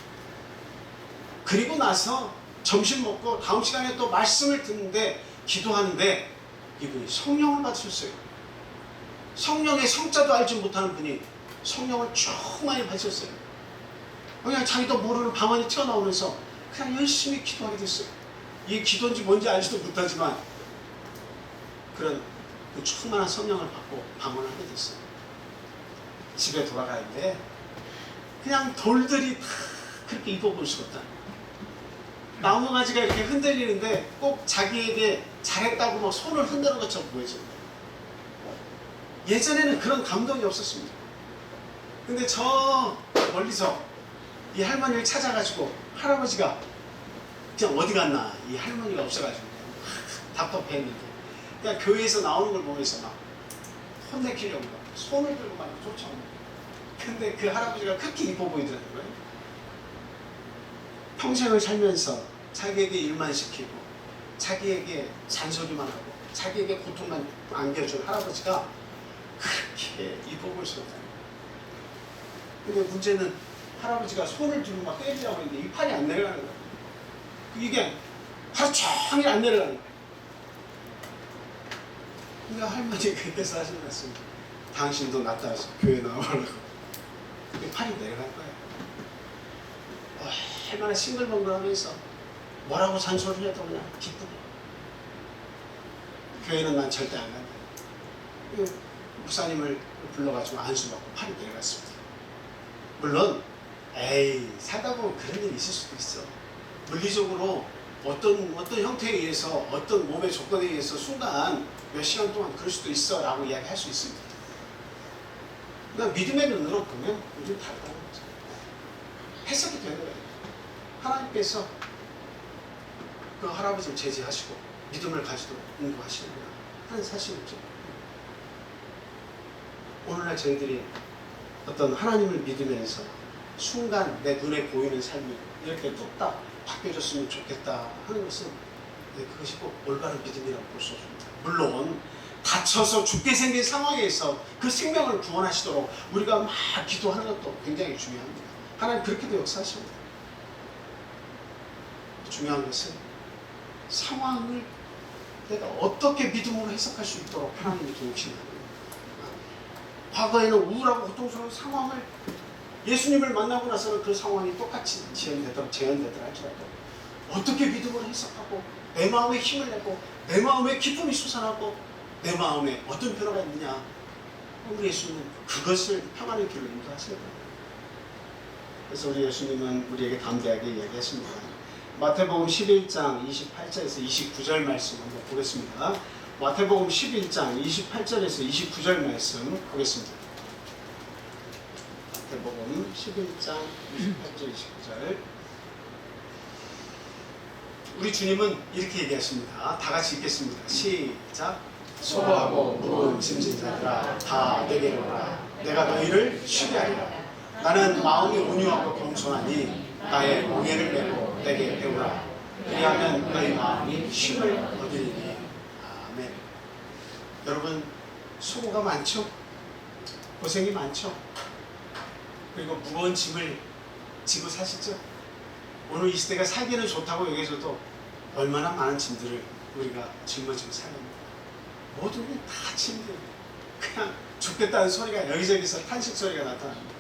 그리고 나서 점심 먹고 다음 시간에 또 말씀을 듣는데, 기도하는데 이분이 성령을 받으셨어요. 성령의 성자도 알지 못하는 분이 성령을 쭉 많이 받으셨어요. 그냥 자기도 모르는 방언이 튀어나오면서 그냥 열심히 기도하게 됐어요. 이게 기도인지 뭔지 알지도 못하지만 그런 그 충만한 성령을 받고 방언을 하게 됐어요. 집에 돌아가는데 그냥 돌들이 다 그렇게 입어볼 수 없다. 나무가지가 이렇게 흔들리는데 꼭 자기에게 잘했다고 막 손을 흔드는 것처럼 보여집니다. 예전에는 그런 감동이 없었습니다. 근데 저 멀리서 이 할머니를 찾아가지고 할아버지가 그냥 어디 갔나, 이 할머니가 없어가지고 답답했는데 그냥 교회에서 나오는 걸 보면서 막 혼내키려고 막 손을 들고 막 쫓아오는 거예요. 근데 그 할아버지가 그렇게 이뻐 보이더라는 거예요. 평생을 살면서 자기에게 일만 시키고 자기에게 잔소리만 하고 자기에게 고통만 안겨준 할아버지가 그렇게 이뻐 보일 수 없다. 근데 문제는 할아버지가 손을 들고 막 때리려고 했는데 이 팔이 안 내려가는 거예요. 이게 하루 종일 안 내려가는 거예요. 근데 할머니가 그때서 하신 말씀, 당신도 낫다서 교회 나오라고. 근데 팔이 내려갈 거예요. 얼마나 싱글벙글하면서 뭐라고 잔소리를 해도 그냥 기쁘게. 교회는 난 절대 안 간다. 목사님을 불러가지고 안수받고 팔이 내려갔습니다. 물론 에이 살다 보면 그런 일이 있을 수도 있어. 물리적으로 어떤 형태에 의해서 어떤 몸의 조건에 의해서 순간 몇 시간 동안 그럴 수도 있어 라고 이야기할 수 있습니다. 그러니까 믿음의 눈으로 보면 요즘 다르다는 거죠. 해석이 되는 거예요. 하나님께서 그 할아버지를 제지하시고 믿음을 가지도록 인도하시는구나 하는 사실이죠. 오늘날 저희들이 어떤 하나님을 믿으면서 순간 내 눈에 보이는 삶이 이렇게 뚝딱 바뀌어졌으면 좋겠다 하는 것은 그것이 꼭 올바른 믿음이라고 볼 수 없습니다. 물론 다쳐서 죽게 생긴 상황에서 그 생명을 구원하시도록 우리가 막 기도하는 것도 굉장히 중요합니다. 하나님 그렇게도 역사하십니다. 중요한 것은 상황을 내가 어떻게 믿음으로 해석할 수 있도록 하나님이 도우시는 거예요. 과거에는 우울하고 고통스러운 상황을 예수님을 만나고 나서는 그 상황이 똑같이 재현되더라 할지라도 어떻게 믿음으로 해석하고 내 마음에 힘을 내고 내 마음에 기쁨이 솟아나고 내 마음에 어떤 변화가 있느냐, 우리 예수님은 그것을 평안의 길로 인도하시는 거예요. 그래서 우리 예수님은 우리에게 담대하게 이야기했습니다. 마태복음 11장 28절에서 29절 말씀 한번 보겠습니다. 마태복음 11장 28절에서 29절 말씀 보겠습니다. 마태복음 11장 28절 29절. 우리 주님은 이렇게 얘기하십니다. 다 같이 읽겠습니다. 시작. 수고하고 무거운 짐진 자들아 다 내게로 오라. 내가 너희를 쉬게 하리라. 나는 마음이 온유하고 겸손하니 나의 멍에를 메고 내게 배우라. 그리하면 너희 마음이 쉼을 얻으리니. 아멘. 여러분 수고가 많죠? 고생이 많죠? 그리고 무거운 짐을 지고 사시죠? 오늘 이 시대가 살기는 좋다고 여기서도 얼마나 많은 짐들을 우리가 짊어지고 살아갑니다. 모든 게 다 짐들. 그냥 죽겠다는 소리가 여기저기서 탄식 소리가 나타납니다.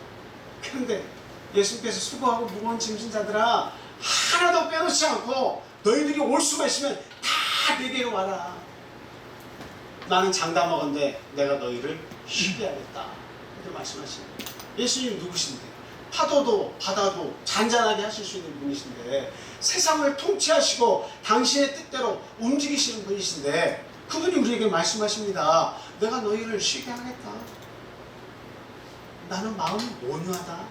그런데 예수님께서 수고하고 무거운 짐진 자들아 하나도 빼놓지 않고 너희들이 올 수가 있으면 다 내게로 와라. 나는 장담하건대 내가 너희를 쉬게 하겠다. 이렇게 말씀하시는 거예요. 예수님 누구신데? 파도도 바다도 잔잔하게 하실 수 있는 분이신데, 세상을 통치하시고 당신의 뜻대로 움직이시는 분이신데, 그분이 우리에게 말씀하십니다. 내가 너희를 쉬게 하겠다. 나는 마음이 온유하다.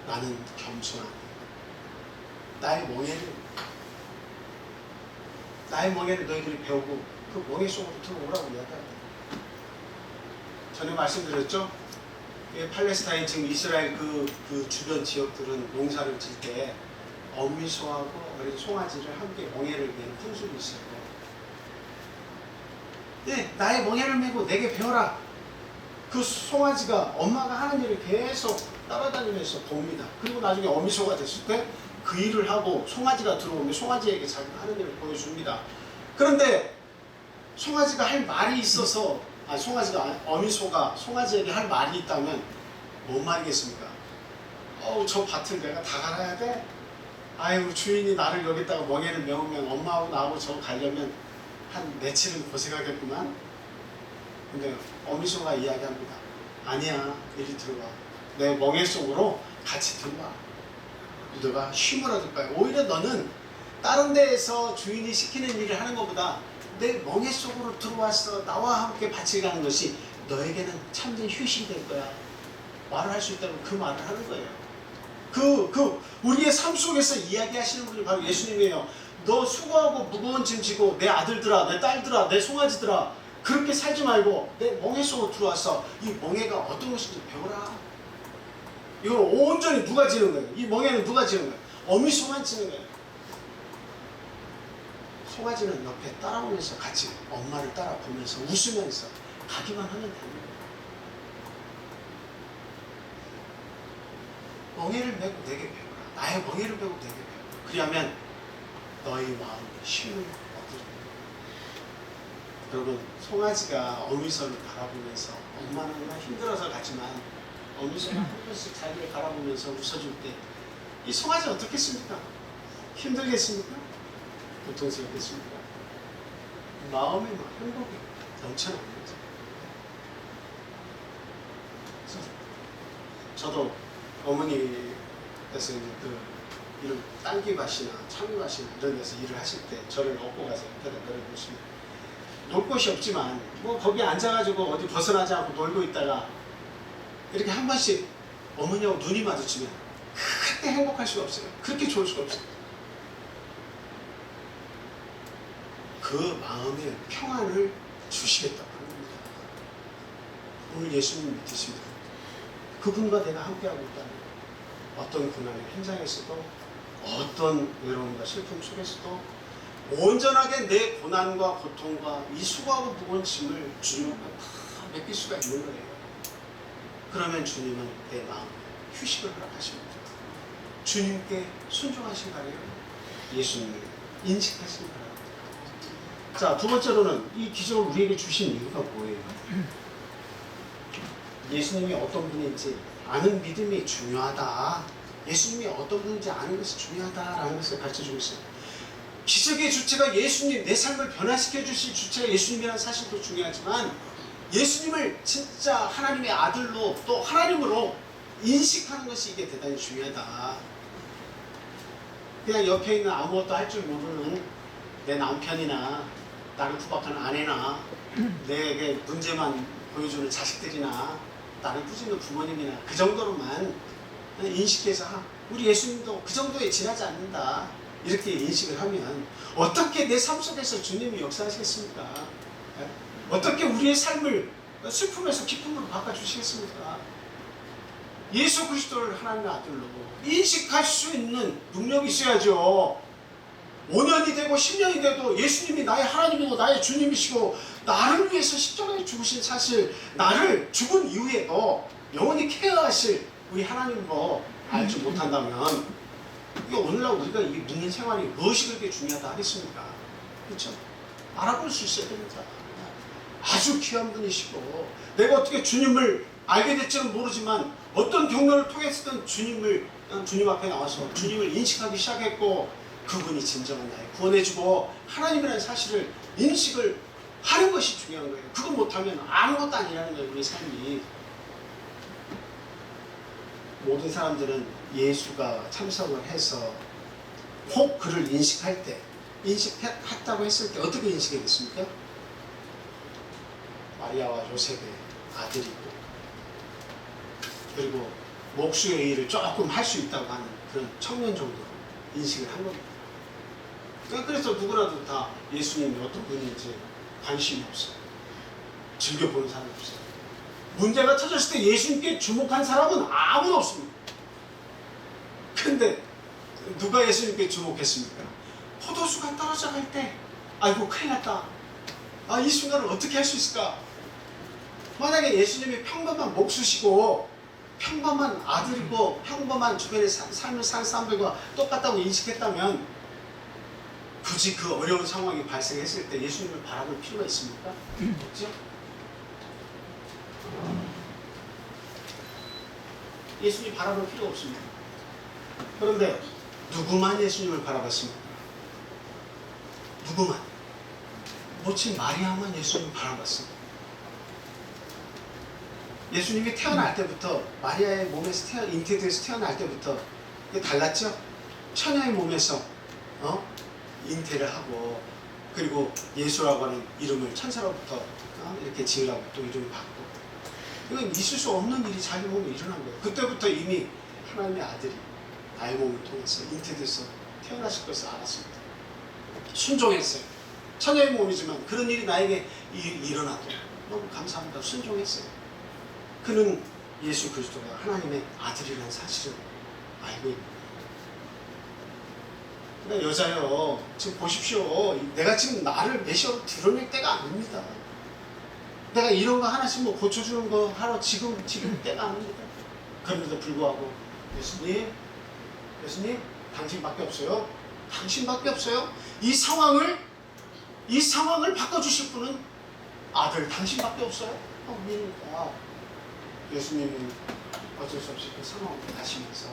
나는 겸손하다. 나의 멍에를 너희들이 배우고 그 멍에 속으로 들어오라고 이야기합니다. 전에 말씀드렸죠? 팔레스타인 지금 이스라엘 그 주변 지역들은 농사를 질 때 어미소하고 어린 송아지를 함께 멍에를 매는 풍습이 있어요. 네, 나의 멍에를 메고 내게 배워라. 그 송아지가 엄마가 하는 일을 계속 따라다니면서 봅니다. 그리고 나중에 어미소가 됐을 때 그 일을 하고 송아지가 들어오면 송아지에게 자기가 하는 일을 보여줍니다. 그런데 송아지가 할 말이 있어서, 어미소가 송아지에게 할 말이 있다면 뭔 말이겠습니까? 저 밭을 내가 다 갈아야 돼? 아유, 주인이 나를 여기다가 멍에를 메우면 엄마하고 나하고 저 가려면 한 며칠은 고생하겠구만. 근데 어미소가 이야기합니다. 아니야, 이리 들어와. 내 멍에 속으로 같이 들어와. 너가 쉼을 얻을 거야. 오히려 너는 다른 데에서 주인이 시키는 일을 하는 것보다 내 멍에 속으로 들어와서 나와 함께 밭을 가는 것이 너에게는 참된 휴식이 될 거야. 말을 할 수 있다면 그 말을 하는 거예요. 우리의 삶 속에서 이야기하시는 분이 바로 예수님이에요. 너 수고하고 무거운 짐 지고 내 아들들아, 내 딸들아, 내 송아지들아, 그렇게 살지 말고 내 멍에 속으로 들어와서 이 멍에가 어떤 것인지 배워라. 이걸 온전히 누가 지는 거예요? 이 멍에는 누가 지는 거예요? 어미소만 지는 거예요. 송아지는 옆에 따라오면서 같이 엄마를 따라 보면서 웃으면서 가기만 하면 됩니다. 멍에를 메고 내게 배우라. 나의 멍에를 메고 내게 배우라. 그리하면 너희 마음에 쉼을 얻으리라. 여러분, 송아지가 어미소를 바라보면서 엄마는 얼마나 힘들어서 가지만 어미소가 한 번씩 자기를 바라보면서 웃어줄 때 이 송아지 어떻겠습니까? 힘들겠습니까? 고통스럽겠습니까? 마음에 막 행복이 넘쳐나는 거죠. 저도 어머니께서 이런 딸기밭이나 참외밭이나 이런 데서 일을 하실 때 저를 업고 가서 옆에다 내려보시면 놀 곳이 없지만 뭐 거기 앉아가지고 어디 벗어나지 않고 놀고 있다가 이렇게 한 번씩 어머니하고 눈이 마주치면 그렇게 행복할 수가 없어요. 그렇게 좋을 수가 없어요. 그 마음에 평안을 주시겠다고 합니다. 오늘 예수님 믿으시면 그분과 내가 함께하고 있다면 어떤 고난의 현장에서도 어떤 외로움과 슬픔 속에서도 온전하게 내 고난과 고통과 이 수고하고 무거운 짐을 주님 앞에 다 맡길 수가 있는 거예요. 그러면 주님은 내 마음에 휴식을 허락하십니다. 주님께 순종하신 거예요. 예수님을 인식하신 거예요. 자, 두 번째로는 이 기적을 우리에게 주신 이유가 뭐예요? 예수님이 어떤 분인지 아는 믿음이 중요하다. 예수님이 어떤 분인지 아는 것이 중요하다라는 것을 가르쳐주고 있어요. 기적의 주체가 예수님, 내 삶을 변화시켜 주실 주체가 예수님이라는 사실도 중요하지만 예수님을 진짜 하나님의 아들로 또 하나님으로 인식하는 것이 이게 대단히 중요하다. 그냥 옆에 있는 아무것도 할 줄 모르는 내 남편이나 나를 구박하는 아내나 내게 문제만 보여주는 자식들이나 나를 꾸짖는 부모님이나 그 정도로만 인식해서 우리 예수님도 그 정도에 지나지 않는다 이렇게 인식을 하면 어떻게 내 삶 속에서 주님이 역사하시겠습니까? 어떻게 우리의 삶을 슬픔에서 기쁨으로 바꿔주시겠습니까? 예수 그리스도를 하나님의 아들로 인식할 수 있는 능력이 있어야죠. 5년이 되고 10년이 돼도 예수님이 나의 하나님이고 나의 주님이시고 나를 위해서 십자가에 죽으신 사실, 나를 죽은 이후에도 영원히 케어하실 우리 하나님도 알지 못한다면 이게 오늘날 우리가 이 믿는 생활이 무엇이 그렇게 중요하다 하겠습니까? 그렇죠? 알아볼 수 있어야 됩니다. 아주 귀한 분이시고 내가 어떻게 주님을 알게 될지는 모르지만 어떤 경로를 통해서든 주님 앞에 나와서 주님을 인식하기 시작했고, 그분이 진정한 나의 구원해주고 하나님이라는 사실을 인식을 하는 것이 중요한 거예요. 그거 못하면 아무것도 아니라는 거예요. 우리 삶이. 모든 사람들은 예수가 참석을 해서 혹 그를 인식할 때, 인식했다고 했을 때 어떻게 인식했습니까? 마리아와 요셉의 아들이고, 그리고 목수의 일을 조금 할 수 있다고 하는 그런 청년 정도로 인식을 한 겁니다. 그래서 누구라도 다 예수님이 어떤 분인지 관심이 없어요. 즐겨보는 사람이 없어요. 문제가 터졌을 때 예수님께 주목한 사람은 아무도 없습니다. 근데 누가 예수님께 주목했습니까? 포도수가 떨어져 갈 때, 아이고 큰일 났다. 이 순간을 어떻게 할 수 있을까? 만약에 예수님이 평범한 목수시고 평범한 아들이고 평범한 주변의 삶을 사는 사람들과 똑같다고 인식했다면 굳이 그 어려운 상황이 발생했을 때 예수님을 바라볼 필요가 있습니까? 없죠? 예수님 바라볼 필요가 없습니다. 그런데 누구만 예수님을 바라봤습니까? 누구만? 모친 마리아만 예수님을 바라봤습니다. 예수님이 태어날 때부터, 마리아의 몸에서 잉태돼서 태어날 때부터 이게 달랐죠? 처녀의 몸에서 잉태를 하고, 그리고 예수라고 하는 이름을 천사로부터 이렇게 지으라고 또 이름을 받고, 이건 있을 수 없는 일이 자기 몸에 일어난 거예요. 그때부터 이미 하나님의 아들이 나의 몸을 통해서 잉태돼서 태어나실 것을 알았습니다. 순종했어요. 처녀의 몸이지만 그런 일이 나에게 일어나도 너무 감사합니다. 순종했어요. 그는 예수 그리스도가 하나님의 아들이라는 사실을 알고 있는 거예요. 그러니까 여자요, 지금 보십시오. 내가 지금 나를 메시아로 드러낼 때가 아닙니다. 내가 이런 거 하나씩 뭐 고쳐주는 거 하러 지금 때가 아닙니다. 그런데도 불구하고 예수님, 당신밖에 없어요. 당신밖에 없어요. 이 상황을 바꿔주실 분은 아들 당신밖에 없어요. 그러니까 예수님은 어쩔 수 없이 그 상황을 가시면서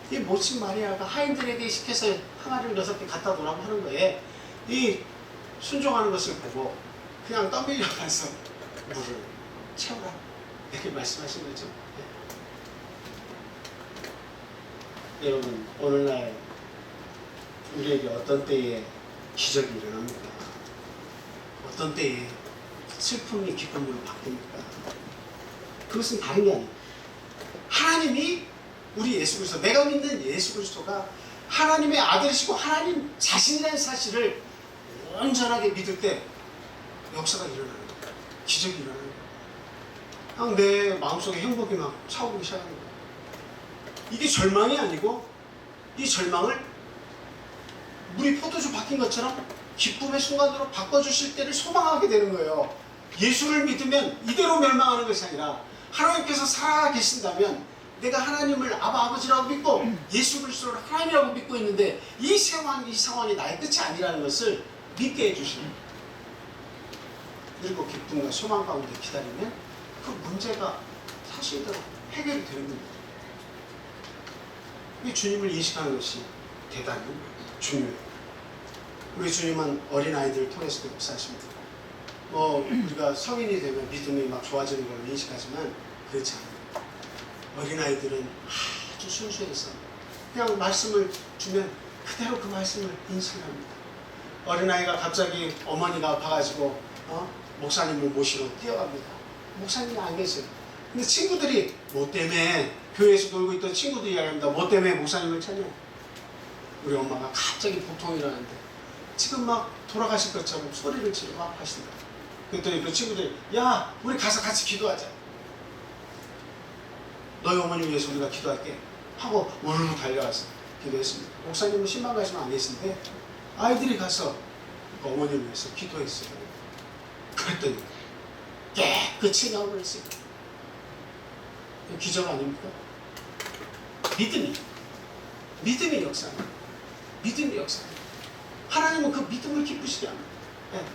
이 모친 마리아가 하인들에게 시켜서 항아리를 6개 갖다 놓으라고 하는 거에 이 순종하는 것을 보고 그냥 떠밀려 가서 물을 채우라 이렇게 말씀하신 거죠. 네. 여러분, 오늘날 우리에게 어떤 때에 기적이 일어납니까? 어떤 때에 슬픔이 기쁨으로 바뀝니까? 그것은 다른 게 아니에요. 하나님이 우리 예수 그리스도, 내가 믿는 예수 그리스도가 하나님의 아들이시고 하나님 자신이라는 사실을 온전하게 믿을 때 역사가 일어나는 거예요. 기적이 일어나는 거예요. 내 마음속에 행복이 막 차오르기 시작하는 거예요. 이게 절망이 아니고 이 절망을 물이 포도주 바뀐 것처럼 기쁨의 순간으로 바꿔주실 때를 소망하게 되는 거예요. 예수를 믿으면 이대로 멸망하는 것이 아니라 하나님께서 살아계신다면 내가 하나님을 아버지라고 믿고 예수 그리스도를 하나님이라고 믿고 있는데 이 상황이 나의 끝이 아니라는 것을 믿게 해주시는 거예요. 그리고 기쁨과 소망 가운데 기다리면 그 문제가 사실대로 해결이 되는 겁니다. 이 주님을 인식하는 것이 대단히 중요해요. 우리 주님은 어린아이들을 통해서도 역사하십니다. 우리가 성인이 되면 믿음이 막 좋아지는 걸 인식하지만 그렇지 않아요. 어린아이들은 아주 순수해서 그냥 말씀을 주면 그대로 그 말씀을 인식을 합니다. 어린아이가 갑자기 어머니가 아파가지고 목사님을 모시러 뛰어갑니다. 목사님이 안 계세요. 근데 친구들이 뭐 때문에, 교회에서 놀고 있던 친구들이 이야기합니다. 뭐 때문에 목사님을 찾냐. 우리 엄마가 갑자기 복통이 일어나는데 지금 막 돌아가실 것처럼 소리를 지르고 막 하신다. 그랬더니 그 친구들이 야, 우리 가서 같이 기도하자. 너희 어머니 위해서 우리가 기도할게 하고 우르르 달려와서 기도했습니다. 목사님은 신방 가시면 안 계신데 아이들이 가서 그 어머니를 위해서 기도했어요. 그랬더니 깨끗이 나오버렸어요. 기적 아닙니까? 믿음의 역사입니다. 믿음의 역사입니다. 하나님은 그 믿음을 기쁘시게 합니다. 네.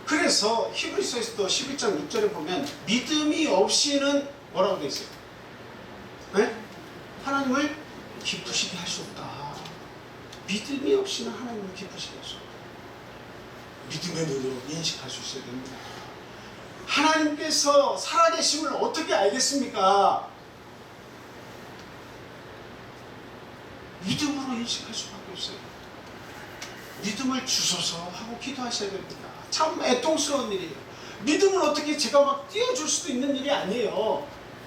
그래서 히브리서에서도 11장 6절에 보면 믿음이 없이는 뭐라고 돼 있어요? 네? 하나님을 기쁘시게 할 수 없다. 믿음이 없이는 하나님을 기쁘시게 할 수 없다. 믿음의 눈으로 인식할 수 있어야 됩니다. 하나님께서 살아계심을 어떻게 알겠습니까? 믿음으로 인식할 수밖에 없어요. 믿음을 주소서 하고 기도하셔야 됩니다. 참 애통스러운 일이에요. 믿음을 어떻게 제가 막 띄워줄 수도 있는 일이 아니에요.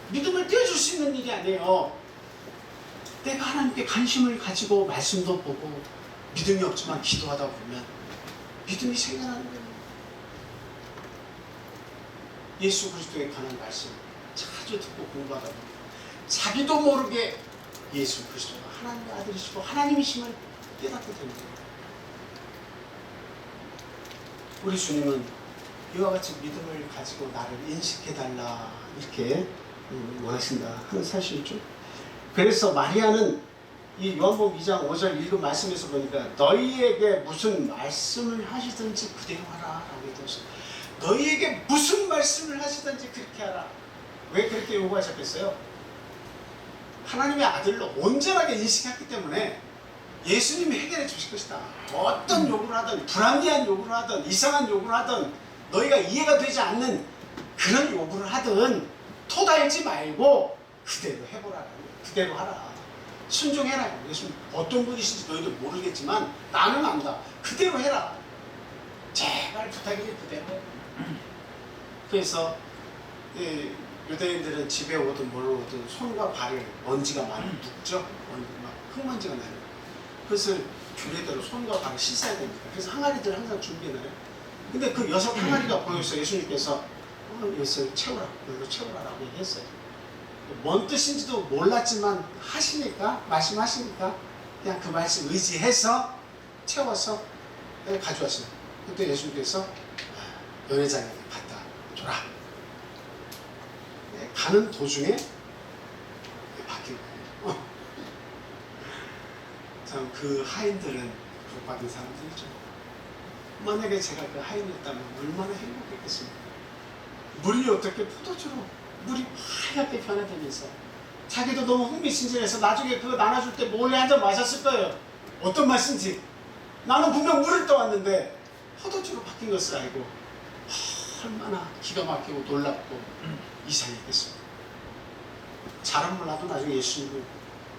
믿음을 띄워줄 수 있는 일이 아니에요. 내가 하나님께 관심을 가지고 말씀도 보고 믿음이 없지만 기도하다 보면 믿음이 생겨나는 거예요. 예수 그리스도에 관한 말씀 자주 듣고 공부하다 보면 자기도 모르게 예수 그리스도가 하나님의 아들이시고 하나님이심을 깨닫게 됩니다. 우리 주님은 이와 같이 믿음을 가지고 나를 인식해달라 이렇게 원하신다 하는 사실이죠. 그래서 마리아는 이 요한복음 2장 5절 읽은 말씀에서 보니까 너희에게 무슨 말씀을 하시든지 그대로 하라 라고 얘기했어요. 너희에게 무슨 말씀을 하시든지 그렇게 하라. 왜 그렇게 요구하셨겠어요? 하나님의 아들로 온전하게 인식했기 때문에 예수님이 해결해 주실 것이다. 어떤 요구를 하든 불합리한 요구를 하든 이상한 요구를 하든 너희가 이해가 되지 않는 그런 요구를 하든 토달지 말고 그대로 해보라. 그대로 하라. 순종해라. 예수님 어떤 분이신지 너희도 모르겠지만 나는 안다. 그대로 해라. 제발 부탁이니 그대로 해라. 그래서 유대인들은 집에 오든 뭘 오든 손과 발을 먼지가 많이 묻죠. 막 흙먼지가 나요. 그것을 규례대로 손과 발을 씻어야 됩니다. 그래서 항아리들을 항상 준비해놔요. 근데 그 6 항아리가 보였어요. 예수님께서 이것을 채우라, 물로 채우라라고 얘기했어요. 뭔 뜻인지도 몰랐지만 하시니까, 말씀하시니까 그냥 그 말씀 의지해서 채워서 가져왔어요. 그때 예수님께서 연회장에게 갖다 줘라. 가는 도중에 바뀐 거예요. 참 그 하인들은 구속받은 사람들이죠. 만약에 제가 그 하인이었다면 얼마나 행복했겠습니까? 물이 어떻게 포도주로 물이 하얗게 변화되면서 자기도 너무 흥미진진해서 나중에 그거 나눠줄 때 몰래 한 잔 마셨을 거예요. 어떤 맛인지. 나는 분명 물을 떠왔는데 포도주로 바뀐 것을 알고 얼마나 기가 막히고 놀랍고 이상했겠습니까? 잘은 몰라도 나중에 예수님을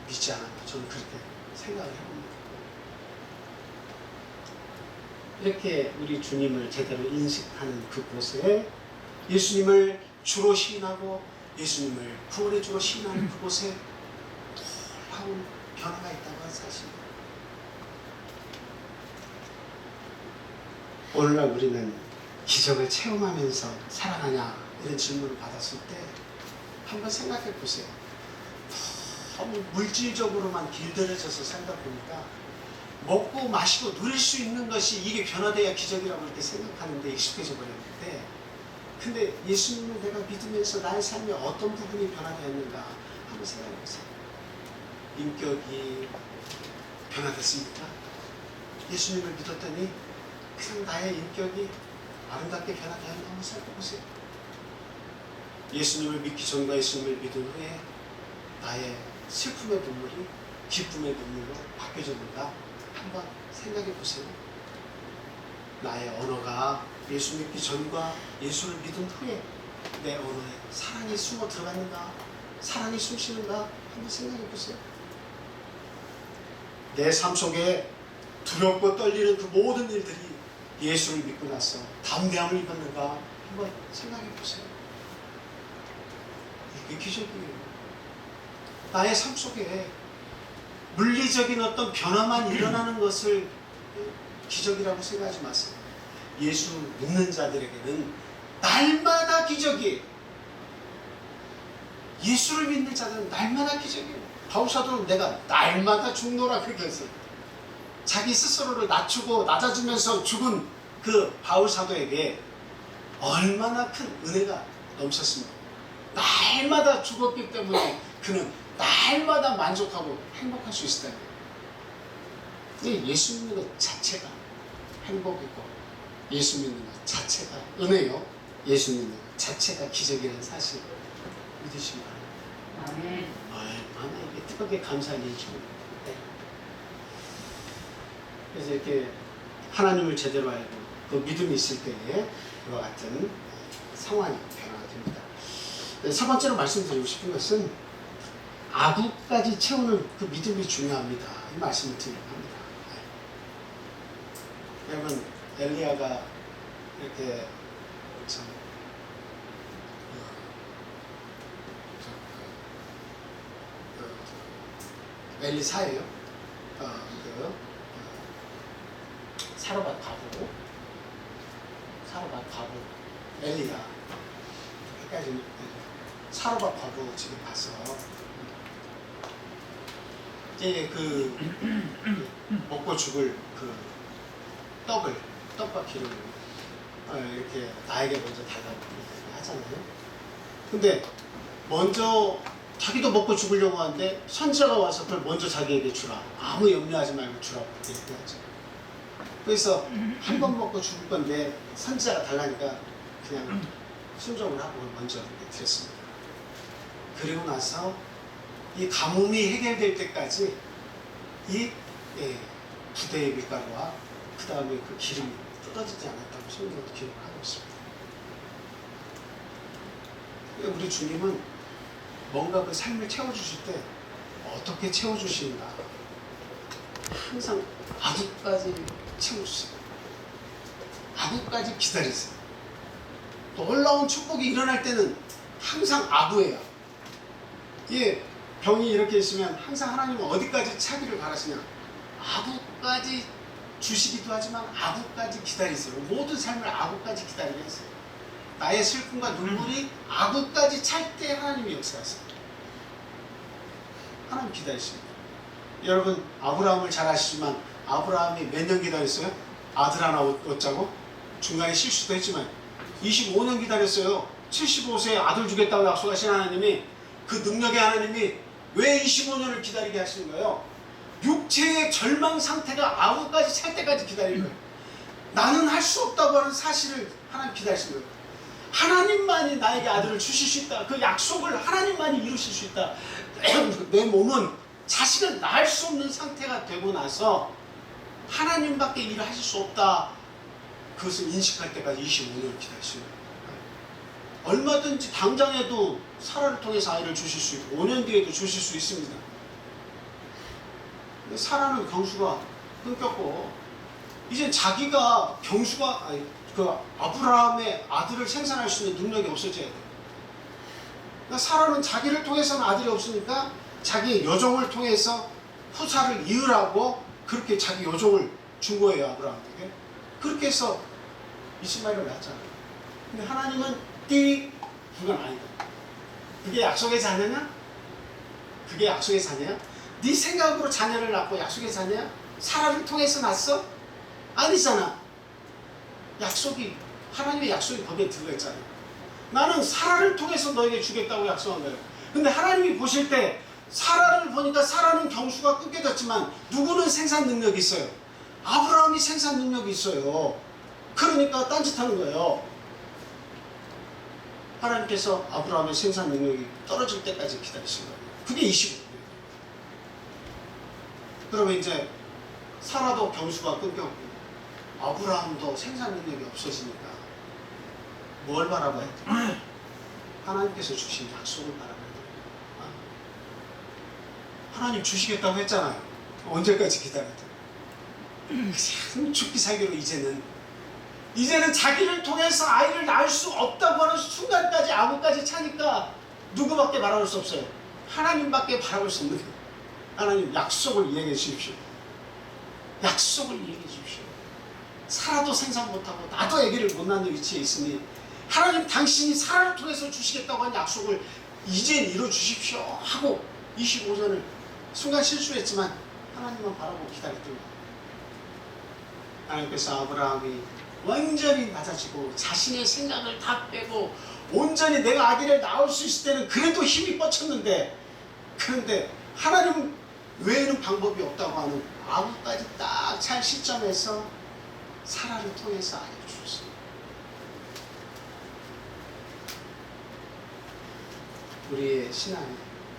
믿지 않았나 저는 그렇게 생각을 해봅니다. 이렇게 우리 주님을 제대로 인식하는 그곳에 예수님을 주로 시인하고 예수님을 구원의 주로 시인하는 그곳에 놀라운 변화가 있다고 하는 사실입니다. 오늘날 우리는 기적을 체험하면서 살아가냐 이런 질문을 받았을 때 한번 생각해 보세요. 너무 물질적으로만 길들여져서 살다 보니까 먹고 마시고 누릴 수 있는 것이 이게 변화돼야 기적이라고 이렇게 생각하는데 익숙해져 버렸는데, 근데 예수님을 내가 믿으면서 나의 삶에 어떤 부분이 변화되었는가 한번 생각해 보세요. 인격이 변화됐습니까? 예수님을 믿었더니 그냥 나의 인격이 아름답게 변화되었나 한번 살펴보세요. 예수님을 믿기 전과 예수님을 믿은 후에 나의 슬픔의 눈물이 기쁨의 눈물로 바뀌어졌는가 한번 생각해 보세요. 나의 언어가 예수 믿기 전과 예수를 믿은 후에 내 언어에 사랑이 숨어 들어갔는가, 사랑이 숨쉬는가 한번 생각해 보세요. 내 삶 속에 두렵고 떨리는 그 모든 일들이 예수를 믿고 나서 담대함을 입었는가 한번 생각해 보세요. 이게 기적이에요. 나의 삶 속에 물리적인 어떤 변화만 일어나는 것을 기적이라고 생각하지 마세요. 예수 믿는 자들에게는 날마다 기적이에요. 예수를 믿는 자들은 날마다 기적이에요. 바울사도는 내가 날마다 죽노라 그렇게 했어요. 자기 스스로를 낮추고 낮아지면서 죽은 그 바울사도에게 얼마나 큰 은혜가 넘쳤습니까? 날마다 죽었기 때문에 그는 날마다 만족하고 행복할 수 있었다는 거예요. 예수 믿는 것 자체가 행복이고 예수 믿는 것 자체가 은혜요. 예수 믿는 것 자체가 기적이라는 사실 믿으시기 바랍니다. 아멘. 얼마나 이게 뜨겁게 감사한 일이죠. 네. 그래서 이렇게 하나님을 제대로 알고 그 믿음이 있을 때에 그와 같은 상황이 변화가 됩니다. 세 번째로 말씀드리고 싶은 것은 아구까지 채우는 그 믿음이 중요합니다. 이 말씀을 드리려고 합니다. 네. 여러분 엘리야가 이렇게 참 엘리사예요. 사로밧 과부 엘리야 여기까지 사로밧 과부 집에 가서 이제 그 먹고 죽을 그 떡과 기름을 이렇게 나에게 먼저 달라고 하잖아요. 근데 먼저 자기도 먹고 죽으려고 하는데 선지자가 와서 그걸 먼저 자기에게 주라. 아무 염려하지 말고 주라고 얘기하죠. 그래서 한 번 먹고 죽을 건데 선지자가 달라니까 그냥 순종을 하고 먼저 이렇게 드렸습니다. 그리고 나서 이 가뭄이 해결될 때까지 이 부대의 밀가루와 그 다음에 그 기름이 떨어지지 않았다고 성경으로 기록을 하고 있습니다. 우리 주님은 뭔가 그 삶을 채워주실 때 어떻게 채워주시는가 항상 아구까지 채워주세요. 아구까지 기다리세요. 놀라운 축복이 일어날 때는 항상 아구예요. 예, 병이 이렇게 있으면 항상 하나님은 어디까지 차기를 바라시냐. 아구까지 주시기도 하지만 아구까지 기다리세요. 모든 삶을 아구까지 기다리게 하세요. 나의 슬픔과 눈물이 아구까지 찰 때 하나님이 역사하세요. 하나님 기다리십니다. 여러분 아브라함을 잘 아시지만 아브라함이 몇 년 기다렸어요? 아들 하나 얻자고? 중간에 실수도 했지만 25년 기다렸어요. 75세에 아들 주겠다고 약속하신 하나님이 그 능력의 하나님이 왜 25년을 기다리게 하시는 거예요? 육체의 절망 상태가 아구까지 찰 때까지 기다리는 거예요. 나는 할 수 없다고 하는 사실을 하나님 기다리시는 거예요. 하나님만이 나에게 아들을 주실 수 있다. 그 약속을 하나님만이 이루실 수 있다. 내 몸은 자식을 낳을 수 없는 상태가 되고 나서 하나님밖에 일을 하실 수 없다. 그것을 인식할 때까지 25년을 기다리시는 거예요. 얼마든지 당장에도 사라를 통해서 아이를 주실 수 있고 5년 뒤에도 주실 수 있습니다. 근데 사라는 경수가 끊겼고 이제 자기가 그 아브라함의 아들을 생산할 수 있는 능력이 없어져야 돼요. 그러니까 사라는 자기를 통해서는 아들이 없으니까 자기의 여종을 통해서 후사를 이으라고 그렇게 자기 여종을 준 거예요. 아브라함에게. 그렇게 해서 이스마엘을 낳았잖아요. 근데 하나님은 그건 아니다. 그게 약속의 자녀냐? 그게 약속의 자녀야? 네 생각으로 자녀를 낳고 약속의 자녀야? 사라를 통해서 낳았어? 아니잖아. 하나님의 약속이 거기에 들어가 있잖아요. 나는 사라를 통해서 너에게 주겠다고 약속한 거예요. 근데 하나님이 보실 때 사라를 보니까 사라는 경수가 끊겨졌지만 누구는 생산 능력이 있어요. 아브라함이 생산 능력이 있어요. 그러니까 딴짓하는 거예요. 하나님께서 아브라함의 생산 능력이 떨어질 때까지 기다리신 거예요. 그게 25년이에요. 그러면 이제 사라도 경수가 끊겼고 아브라함도 생산 능력이 없어지니까 뭘 바라봐야 돼? 하나님께서 주신 약속을 바라봐야 돼. 하나님 주시겠다고 했잖아요. 언제까지 기다려야 돼? 참 죽기 살기로 이제는 자기를 통해서 아이를 낳을 수 없다고 하는 순간까지 아구까지 차니까 누구밖에 바라볼 수 없어요. 하나님밖에 바라볼 수 없는 거예요. 하나님 약속을 이행해 주십시오. 약속을 이행해 주십시오. 사라도 생산 못하고 나도 아기를 못 낳는 위치에 있으니 하나님 당신이 사라를 통해서 주시겠다고 한 약속을 이젠 이뤄 주십시오 하고 25년을 순간 실수했지만 하나님만 바라보고 기다렸던 거예요. 하나님께서 아브라함이 완전히 낮아지고 자신의 생각을 다 빼고 온전히 내가 아기를 낳을 수 있을 때는 그래도 힘이 뻗쳤는데 그런데 하나님 외에는 방법이 없다고 하는 아구까지 딱 찰 시점에서 사라를 통해서 아기를 주셨어요. 우리의 신앙이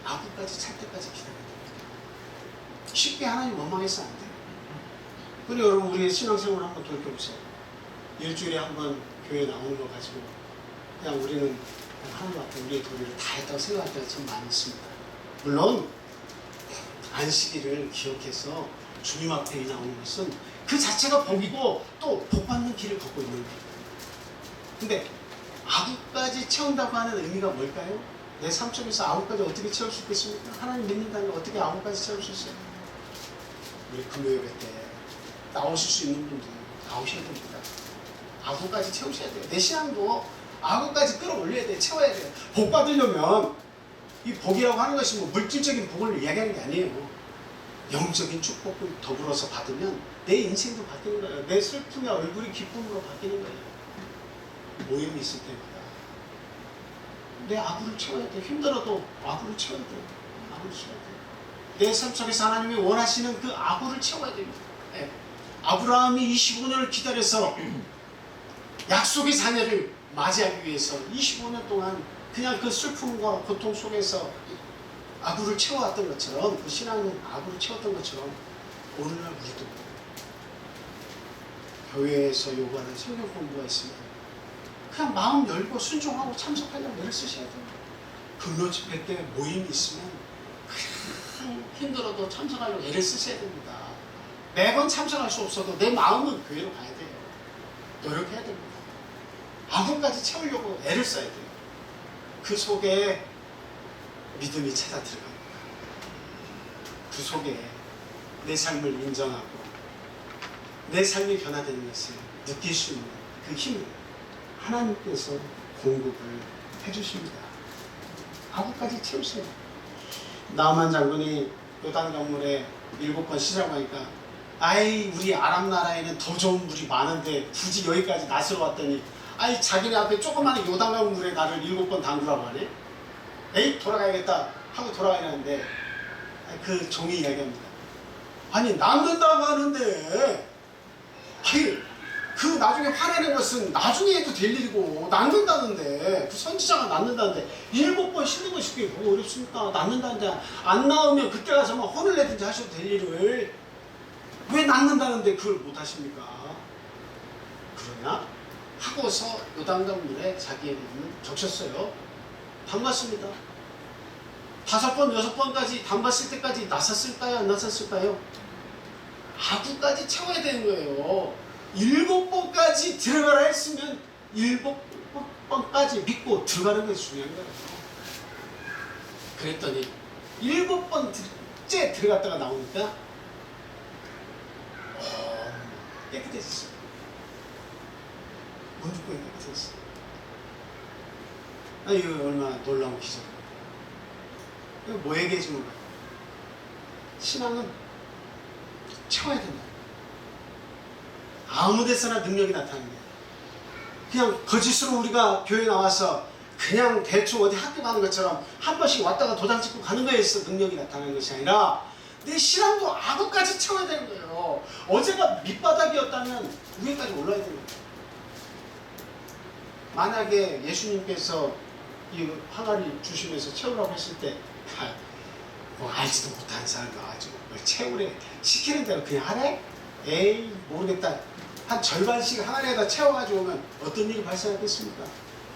아구까지 찰 때까지 기다려야 됩니다. 쉽게 하나님 원망해서 안 돼요. 그리고 여러분 우리의 신앙생활을 한번 돌이켜보세요. 일주일에 한 번 교회 나오는 거 가지고 그냥 우리는 그냥 하나님 앞에 우리의 도리를 다 했다고 생각할 때가 참 많이 있습니다. 물론 안식일을 기억해서 주님 앞에 나오는 것은 그 자체가 복이고 또 복받는 길을 걷고 있는 거예요. 근데 아구까지 채운다고 하는 의미가 뭘까요? 내 삶 속에서 아구까지 어떻게 채울 수 있겠습니까? 하나님 믿는다는 걸 어떻게 아구까지 채울 수 있어요? 우리 금요예배 때 나오실 수 있는 분들 나오셔야 됩니다. 아구까지 채우셔야 돼요. 내 신앙도 아구까지 끌어올려야 돼요. 채워야 돼요. 복 받으려면 이 복이라고 하는 것이 뭐 물질적인 복을 이야기하는 게 아니에요. 영적인 축복을 더불어서 받으면 내 인생도 바뀌는 거예요. 내 슬픔의 얼굴이 기쁨으로 바뀌는 거예요. 모임이 있을 때마다 내 아구를 채워야 돼요. 힘들어도 아구를 채워야 돼요. 아구를 채워야 돼요. 내 삶 속에서 하나님이 원하시는 그 아구를 채워야 됩니다. 네. 아브라함이 25년을 기다려서 약속의 자녀를 맞이하기 위해서 25년 동안 그냥 그 슬픔과 고통 속에서 아구를 채워왔던 것처럼 그 신앙은 아구를 채웠던 것처럼 오늘날 우리도 교회에서 요구하는 성경 공부가 있으면 그냥 마음 열고 순종하고 참석하려고 애를 쓰셔야 돼요. 금요 집회 때 모임이 있으면 그냥 힘들어도 참석하려고 애를 쓰셔야 됩니다. 매번 참석할 수 없어도 내 마음은 교회로 가야 돼요. 노력해야 됩니다. 아구까지 채우려고 애를 써야 돼요. 그 속에 믿음이 찾아 들어갑니다. 그 속에 내 삶을 인정하고 내 삶이 변화되는 것을 느낄 수 있는 그 힘을 하나님께서 공급을 해주십니다. 아구까지 채우세요. 나만 장군이 요단강물에 7번 시작하니까 아이 우리 아람 나라에는 더 좋은 물이 많은데 굳이 여기까지 낯으로 왔더니 아이 자기네 앞에 조그마한 요단강 물에 나를 7번 담그라고 하네. 에이 돌아가야겠다 하고 돌아가려는데 그 종이 이야기합니다. 아니 낫는다고 하는데 아니 그 나중에 화내는 것은 나중에 해도 될 일이고 낫는다는데 그 선지자가 낫는다는데 7번 씻는 것이 그게 뭐 어렵습니까? 낫는다는데 안 나오면 그때 가서 막 혼을 내든지 하셔도 될 일을 왜 낫는다는데 그걸 못 하십니까? 그러나 하고서 요단강 물에 자기의 이름을 적셨어요. 담갔습니다. 5번, 6번까지 담갔을 때까지 나섰을까요? 안 나섰을까요? 아구까지 채워야 되는 거예요. 7번까지 들어가라 했으면 7번까지 믿고 들어가는 것이 중요한 거예요. 그랬더니 7번째 들어갔다가 나오니까 깨끗해졌어요. 문득보니 깨끗해졌어요. 이거 얼마나 놀라운 기적이에요. 이거 뭐에게 해주는 거예요? 신앙은 채워야 된다. 아무 데서나 능력이 나타나는 거예요. 그냥 거짓으로 우리가 교회 나와서 그냥 대충 어디 학교 가는 것처럼 한 번씩 왔다가 도장 찍고 가는 거에서 능력이 나타나는 것이 아니라 내 신앙도 아구까지 채워야 되는 거예요. 어제가 밑바닥이었다면 위에까지 올라야 되는 거예요. 만약에 예수님께서 이 항아리 주시면서 채우라고 했을 때 뭐 알지도 못하는 사람이 와가지고 뭘 채우래 시키는 대로 그냥 하래? 에이 모르겠다. 한 절반씩 항아리에다 채워가지고 오면 어떤 일이 발생하겠습니까?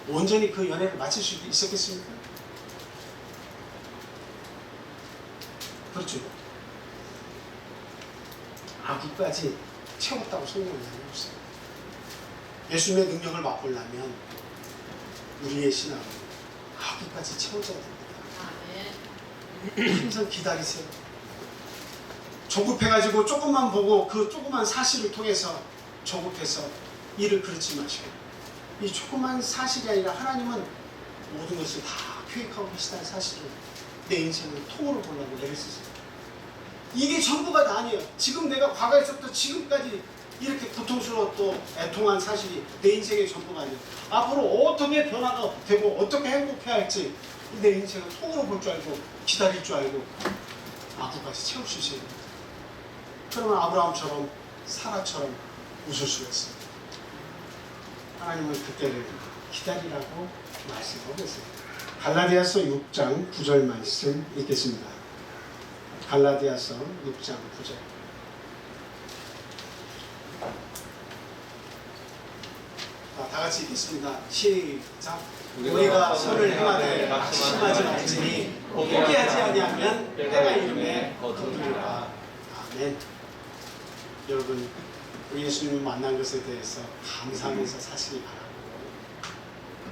온전히 그 연애를 마칠 수 있었겠습니까? 그렇죠. 아구까지 채웠다고 성경은 이야기했어요. 예수님의 능력을 맛보려면 우리의 신앙은 아구까지 채워져야 됩니다. 항상 기다리세요. 조급해가지고 조금만 보고 그 조그만 사실을 통해서 조급해서 일을 그르지 마시고 이 조그만 사실이 아니라 하나님은 모든 것을 다 계획하고 계시다는 사실을 내 인생을 통으로 보려고 애를 쓰세요. 이게 전부가 다 아니에요. 지금 내가 과거에서부터 지금까지 이렇게 고통스러웠고 애통한 사실이 내 인생의 전부가 아니에요. 앞으로 어떻게 변화가 되고 어떻게 행복해야 할지 내 인생을 통으로 볼 줄 알고 기다릴 줄 알고 아구까지 채울 수 있어야 됩니다. 그러면 아브라함처럼 사라처럼 웃을 수가 있습니다. 하나님은 그때를 기다리라고 말씀하고 있습니다. 갈라디아서 6장 9절 말씀 읽겠습니다. 갈라디아서 6장 9절. 다 같이 읽겠습니다. 시작. 우리가 선을 행하되 낙심하지 말지니 포기하지 아니하면 때가 이름에 거두리라. 아멘. 여러분, 우리 예수님을 만난 것에 대해서 감사하면서 사시기 바랍니다.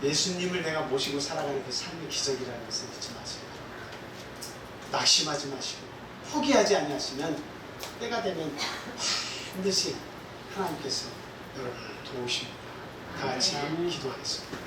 예수님을 내가 모시고 살아가는 그 삶의 기적이라는 것을 잊지 마시기 바랍니다. 낙심하지 마시고 포기하지 아니하시면 때가 되면 반드시 하나님께서 여러분을 도우십니다. 다 같이 기도하겠습니다.